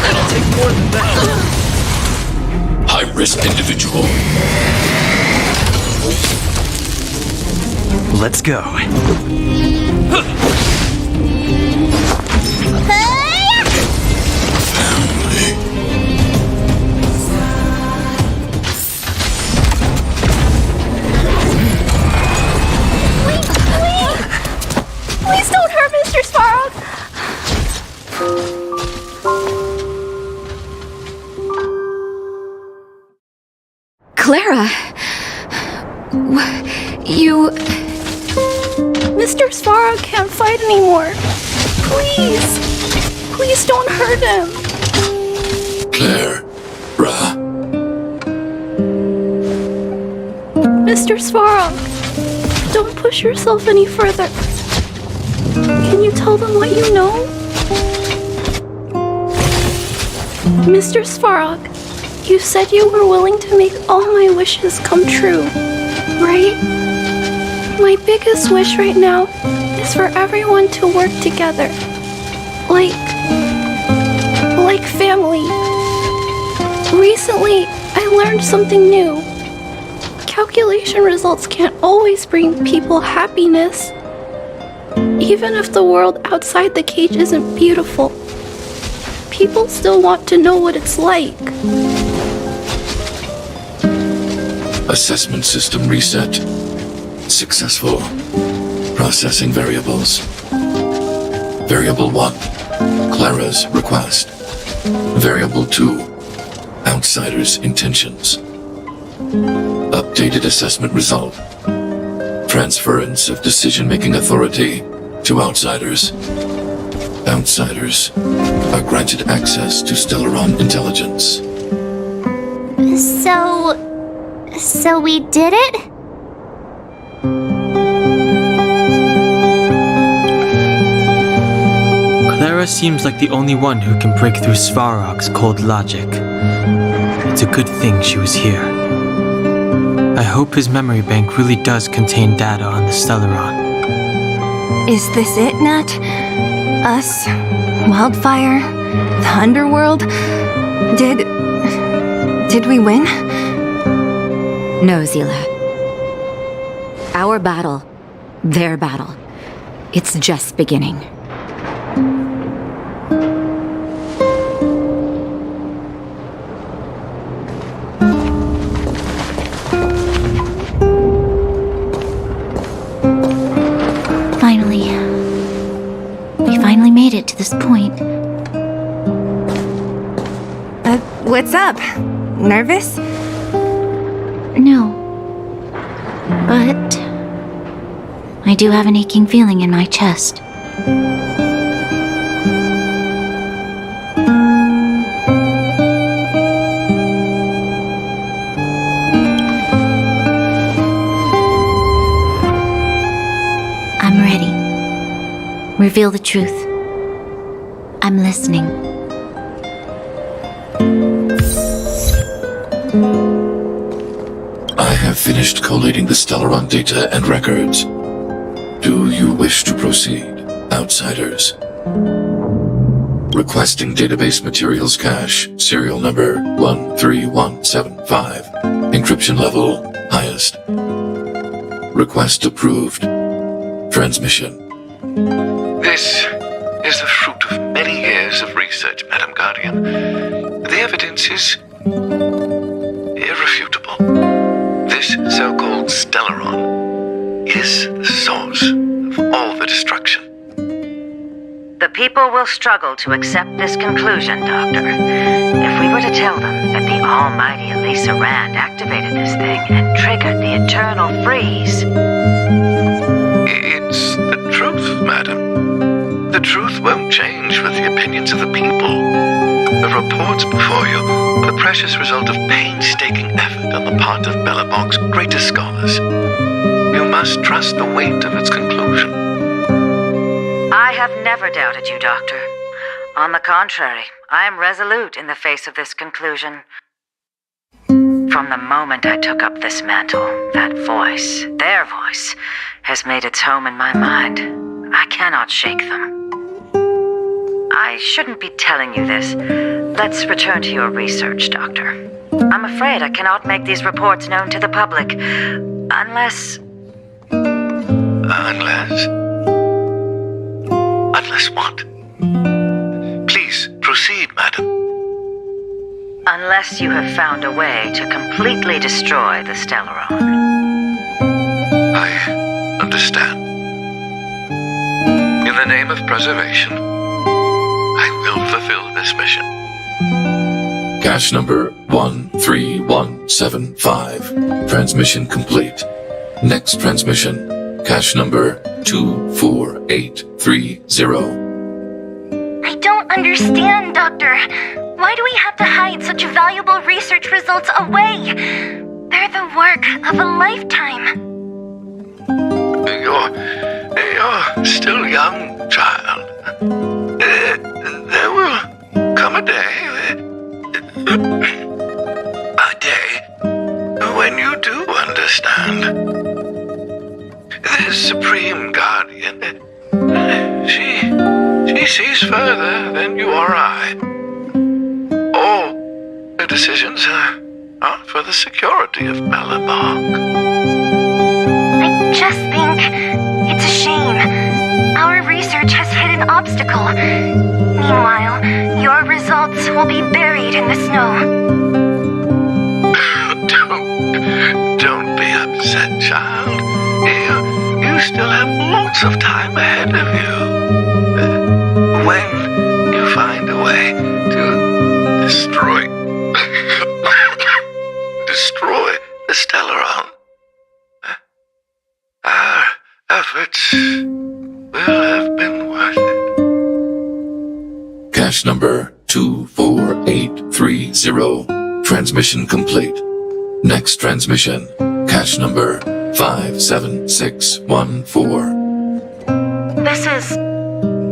It'll take more than that. High-risk individual. Let's go. Please don't hurt Mr. Svarog! Clara, you... Mr. Svarog can't fight anymore. Please. Please don't hurt him. Clara. Mr. Svarog, don't push yourself any further. Can you tell them what you know? Mr. Svarog, you said you were willing to make all my wishes come true, right? My biggest wish right now is for everyone to work together. Like family. Recently, I learned something new. Calculation results can't always bring people happiness. Even if the world outside the cage isn't beautiful, people still want to know what it's like. Assessment system reset. Successful. Processing variables. Variable 1. Clara's request. Variable 2. Outsider's intentions. Updated assessment result. Transference of decision-making authority to outsiders. Outsiders are granted access to Stellaron intelligence. So we did it? Clara seems like the only one who can break through Svarog's cold logic. It's a good thing she was here. I hope his memory bank really does contain data on the Stellaron. Is this it, Nat? Us? Wildfire? The underworld? Did we win? No, Zila. Our battle, their battle, it's just beginning. We finally made it to this point. What's up? Nervous? No. But I do have an aching feeling in my chest. I'm ready. Reveal the truth. I'm listening. I have finished collating the Stellaron data and records. Do you wish to proceed, outsiders? Requesting database materials cache, serial number 13175. Encryption level, highest. Request approved. Transmission. This is the fruit of many years of research, Madam Guardian. The evidence is irrefutable. This so-called Stellaron is the source of all the destruction. The people will struggle to accept this conclusion, Doctor. If we were to tell them that the almighty Elisa Rand activated this thing and triggered the eternal freeze. It's the truth, madam. The truth won't change with the opinions of the people. The reports before you are the precious result of painstaking effort on the part of Belobog's greatest scholars. You must trust the weight of its conclusion. I have never doubted you, Doctor. On the contrary, I am resolute in the face of this conclusion. From the moment I took up this mantle, that voice, their voice, has made its home in my mind. I cannot shake them. I shouldn't be telling you this. Let's return to your research, Doctor. I'm afraid I cannot make these reports known to the public, unless... Unless what? Please, proceed, madam. Unless you have found a way to completely destroy the Stellaron. I understand. In the name of preservation, I will fulfill this mission. Cache number 13175. Transmission complete. Next transmission. Cache number 24830. I don't understand, Doctor. Why do we have to hide such valuable research results away? They're the work of a lifetime. You're still young, child. There will come a day when you do understand. The Supreme Guardian, she sees further than you or I. All her decisions are for the security of Belobog. I just think it's a shame. Our research has hit an obstacle. Meanwhile, your results will be buried in the snow. Don't be upset, child. You still have lots of time ahead of you. When you find a way to destroy the Stellaron, our efforts will have been worth it. Cache number 24830. Transmission complete. Next transmission. Cache number 57614. This is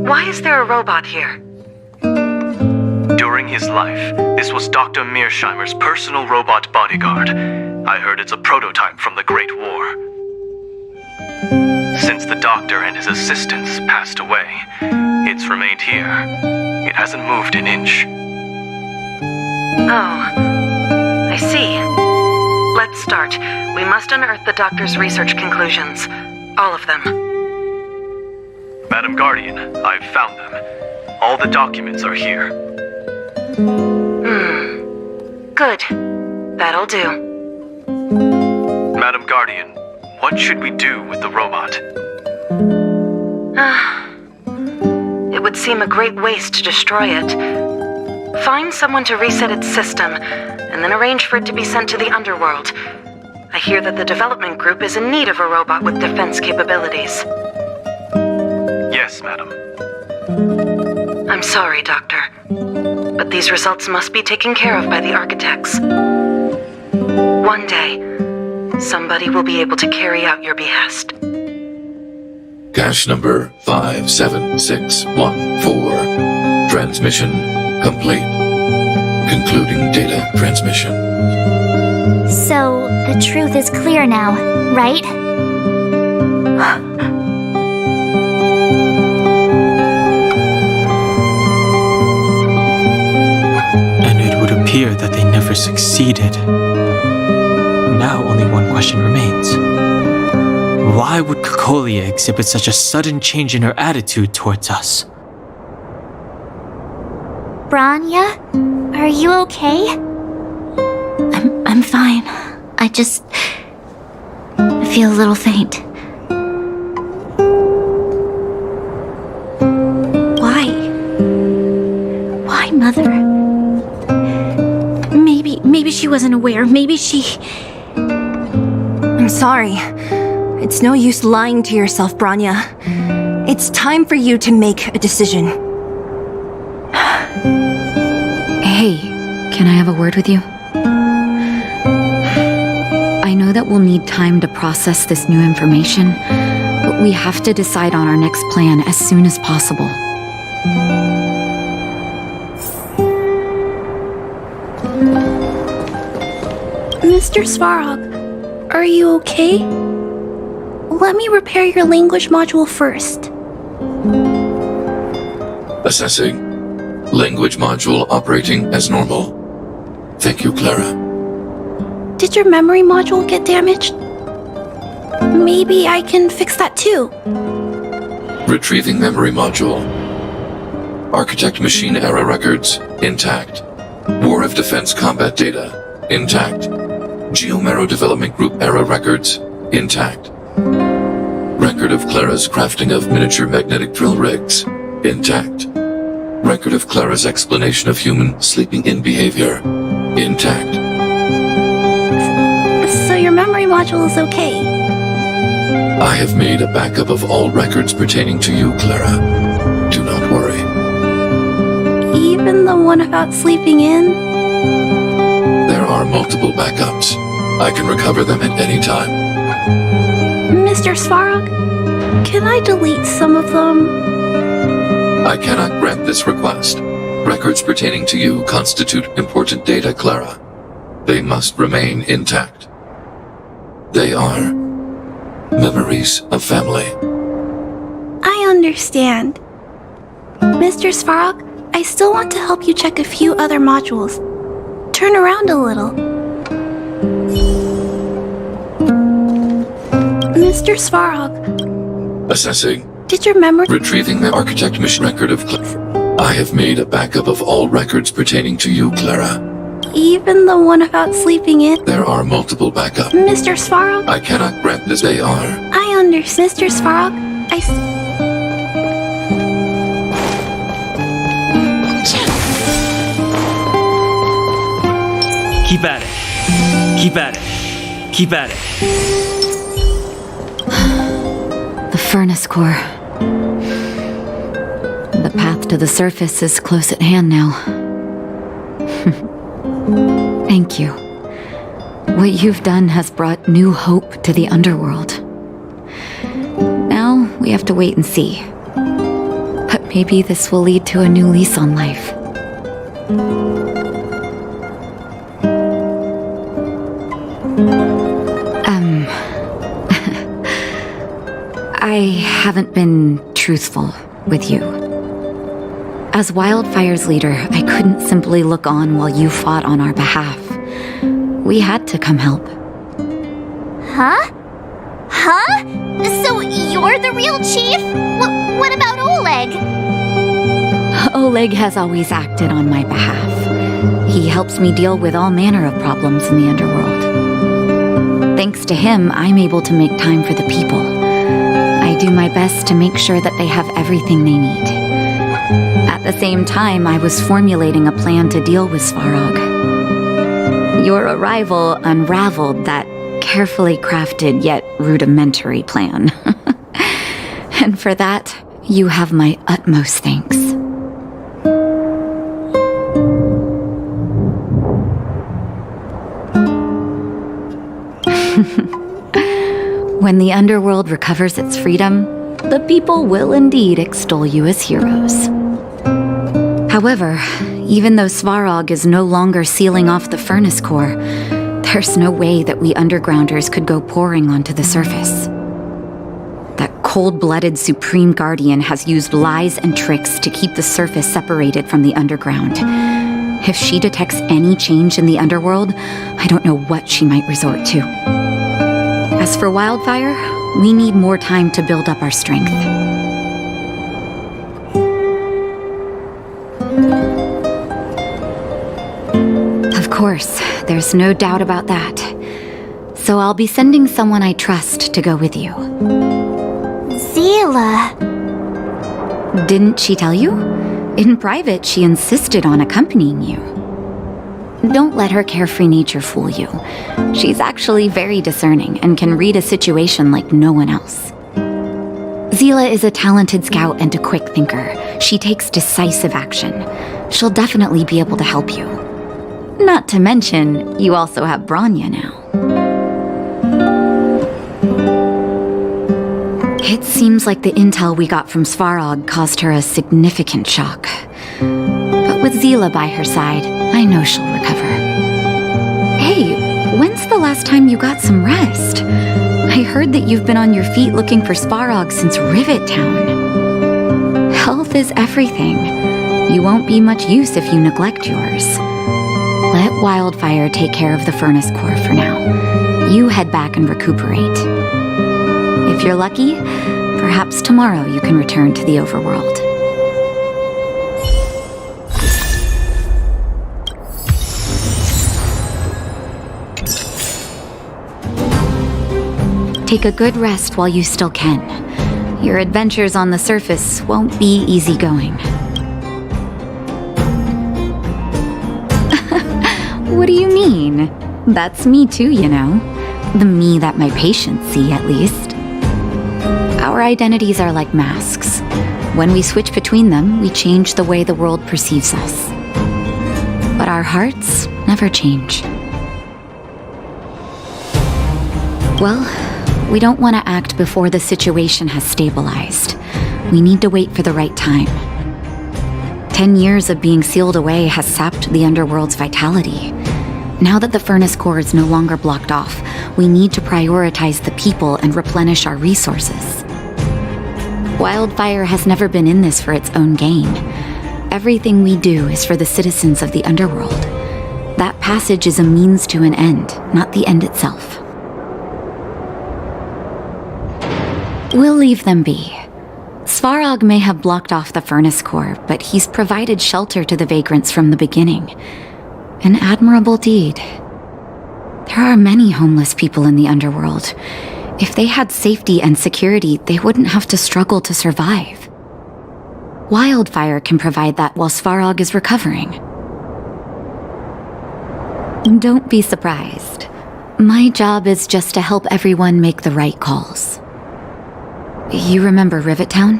Why is there a robot here? During his life, this was Dr. Mearsheimer's personal robot bodyguard. I heard it's a prototype from the Great War. Since the doctor and his assistants passed away, it's remained here. It hasn't moved an inch. Oh, I see. Let's start. We must unearth the doctor's research conclusions. All of them. Madam Guardian, I've found them. All the documents are here. Good. That'll do. Madam Guardian, what should we do with the robot? It would seem a great waste to destroy it. Find someone to reset its system, and then arrange for it to be sent to the underworld. I hear that the development group is in need of a robot with defense capabilities. Yes, madam. I'm sorry, Doctor, but these results must be taken care of by the architects. One day, somebody will be able to carry out your behest. Cache number 57614. Transmission complete. Concluding data transmission. So, the truth is clear now, right? And it would appear that they never succeeded. Now only one question remains. Why would Cocolia exhibit such a sudden change in her attitude towards us? Branya, are you okay? I'm fine. I feel a little faint. Why, Mother? Maybe she wasn't aware. Maybe she... I'm sorry. It's no use lying to yourself, Branya. It's time for you to make a decision. Hey, can I have a word with you? I know that we'll need time to process this new information, but we have to decide on our next plan as soon as possible. Mr. Svarog, are you okay? Let me repair your language module first. Assessing. Language module operating as normal. Thank you, Clara. Did your memory module get damaged? Maybe I can fix that too. Retrieving memory module. Architect machine error records intact. War of Defense combat data intact. Geomero development group error records intact. Record of Clara's crafting of miniature magnetic drill rigs intact. Record of Clara's explanation of human sleeping in behavior intact. So your memory module is okay? I have made a backup of all records pertaining to you, Clara. Do not worry. Even the one about sleeping in? There are multiple backups. I can recover them at any time. Mr. Svarog, can I delete some of them? I cannot grant this request. Records pertaining to you constitute important data, Clara. They must remain intact. They are memories of family. I understand. Mr. Svarog, I still want to help you check a few other modules. Turn around a little. Mr. Svarog. Assessing. Did your memory... Retrieving the architect mission record of I have made a backup of all records pertaining to you, Clara. Even the one about sleeping in? There are multiple backups. Mr. Svarog? I cannot grant this. They are. I understand. Mr. Svarog, Keep at it. Keep at it. Keep at it. The furnace core. The path to the surface is close at hand now. Thank you. What you've done has brought new hope to the underworld. Now we have to wait and see. But maybe this will lead to a new lease on life. I haven't been truthful with you. As Wildfire's leader, I couldn't simply look on while you fought on our behalf. We had to come help. Huh? Huh? So you're the real chief? What about Oleg? Oleg has always acted on my behalf. He helps me deal with all manner of problems in the underworld. Thanks to him, I'm able to make time for the people. I do my best to make sure that they have everything they need. At the same time, I was formulating a plan to deal with Svarog. Your arrival unraveled that carefully crafted yet rudimentary plan. And for that, you have my utmost thanks. When the underworld recovers its freedom, the people will indeed extol you as heroes. However, even though Svarog is no longer sealing off the furnace core, there's no way that we undergrounders could go pouring onto the surface. That cold-blooded Supreme Guardian has used lies and tricks to keep the surface separated from the underground. If she detects any change in the underworld, I don't know what she might resort to. As for Wildfire, we need more time to build up our strength. Of course, there's no doubt about that. So I'll be sending someone I trust to go with you. Zila. Didn't she tell you? In private, she insisted on accompanying you. Don't let her carefree nature fool you. She's actually very discerning and can read a situation like no one else. Zila is a talented scout and a quick thinker. She takes decisive action. She'll definitely be able to help you. Not to mention, you also have Branya now. It seems like the intel we got from Svarog caused her a significant shock. But with Zila by her side, I know she'll recover. Hey, when's the last time you got some rest? I heard that you've been on your feet looking for Svarog since Rivet Town. Health is everything. You won't be much use if you neglect yours. Let Wildfire take care of the furnace core for now. You head back and recuperate. If you're lucky, perhaps tomorrow you can return to the overworld. Take a good rest while you still can. Your adventures on the surface won't be easygoing. What do you mean? That's me too, you know. The me that my patients see, at least. Our identities are like masks. When we switch between them, we change the way the world perceives us. But our hearts never change. Well, we don't want to act before the situation has stabilized. We need to wait for the right time. 10 years of being sealed away has sapped the underworld's vitality. Now that the furnace core is no longer blocked off, we need to prioritize the people and replenish our resources. Wildfire has never been in this for its own gain. Everything we do is for the citizens of the underworld. That passage is a means to an end, not the end itself. We'll leave them be. Svarog may have blocked off the furnace core, but he's provided shelter to the vagrants from the beginning. An admirable deed. There are many homeless people in the underworld. If they had safety and security, they wouldn't have to struggle to survive. Wildfire can provide that while Svarog is recovering. Don't be surprised. My job is just to help everyone make the right calls. You remember Rivet Town?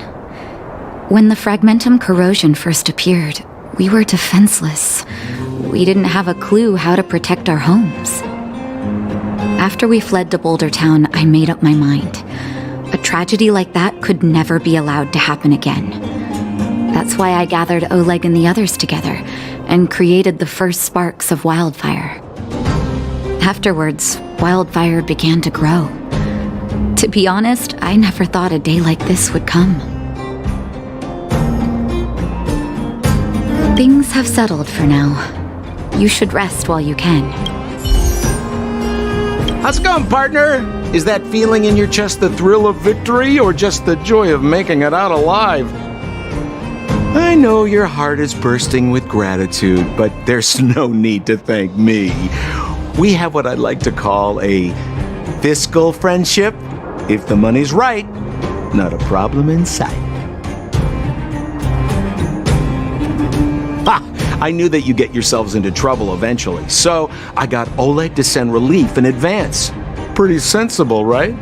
When the fragmentum corrosion first appeared, we were defenseless. We didn't have a clue how to protect our homes. After we fled to Boulder Town, I made up my mind. A tragedy like that could never be allowed to happen again. That's why I gathered Oleg and the others together and created the first sparks of wildfire. Afterwards, wildfire began to grow. To be honest, I never thought a day like this would come. Things have settled for now. You should rest while you can. How's it going, partner? Is that feeling in your chest the thrill of victory or just the joy of making it out alive? I know your heart is bursting with gratitude, but there's no need to thank me. We have what I'd like to call a fiscal friendship. If the money's right, not a problem in sight. Ha! I knew that you'd get yourselves into trouble eventually, so I got Oleg to send relief in advance. Pretty sensible, right?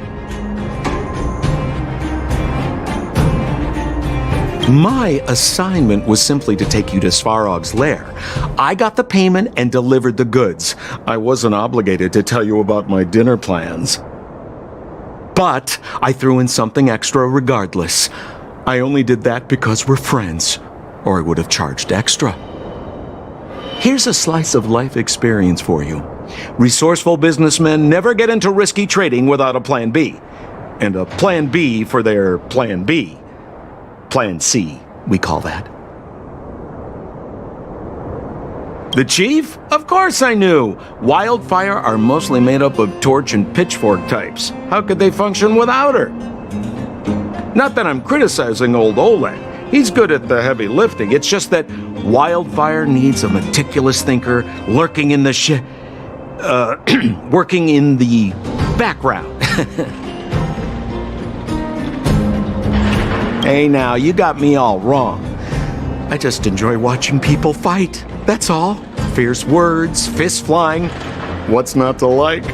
My assignment was simply to take you to Svarog's lair. I got the payment and delivered the goods. I wasn't obligated to tell you about my dinner plans. But I threw in something extra regardless. I only did that because we're friends, or I would have charged extra. Here's a slice of life experience for you. Resourceful businessmen never get into risky trading without a plan B. And a plan B for their plan B. Plan C, we call that. The chief? Of course I knew. Wildfire are mostly made up of torch and pitchfork types. How could they function without her? Not that I'm criticizing old Oleg. He's good at the heavy lifting. It's just that Wildfire needs a meticulous thinker lurking in the working in the background. Hey now, you got me all wrong. I just enjoy watching people fight. That's all. Fierce words, fists flying. What's not to like?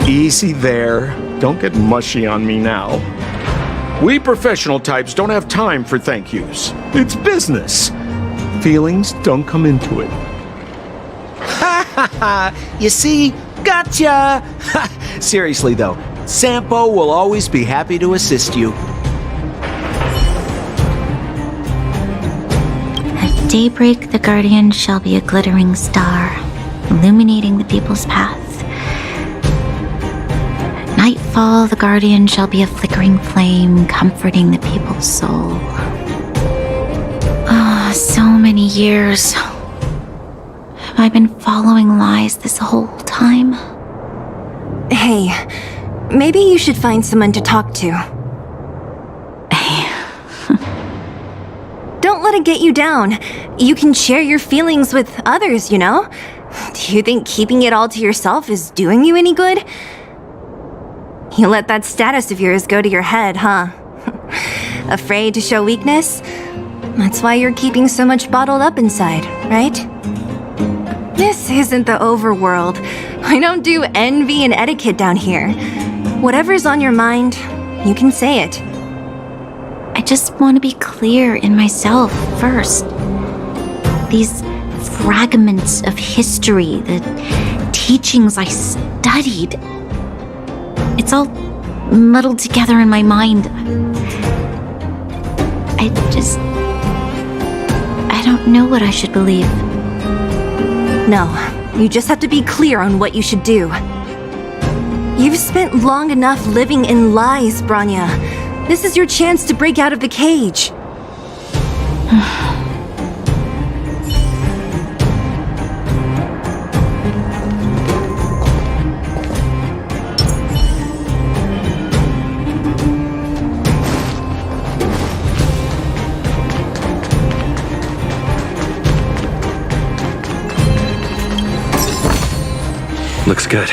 Easy there. Don't get mushy on me now. We professional types don't have time for thank yous. It's business. Feelings don't come into it. Ha ha ha! You see? Gotcha! Seriously though, Sampo will always be happy to assist you. At daybreak, the Guardian shall be a glittering star, illuminating the people's path. At nightfall, the Guardian shall be a flickering flame, comforting the people's soul. Ah, so many years. Have I been following lies this whole time? Hey, maybe you should find someone to talk to. Don't let it get you down. You can share your feelings with others, you know? Do you think keeping it all to yourself is doing you any good? You let that status of yours go to your head, huh? Afraid to show weakness? That's why you're keeping so much bottled up inside, right? This isn't the overworld. I don't do envy and etiquette down here. Whatever's on your mind, you can say it. I just want to be clear in myself first. These fragments of history, the teachings I studied, it's all muddled together in my mind. I don't know what I should believe. No, you just have to be clear on what you should do. You've spent long enough living in lies, Branya. This is your chance to break out of the cage. Looks good.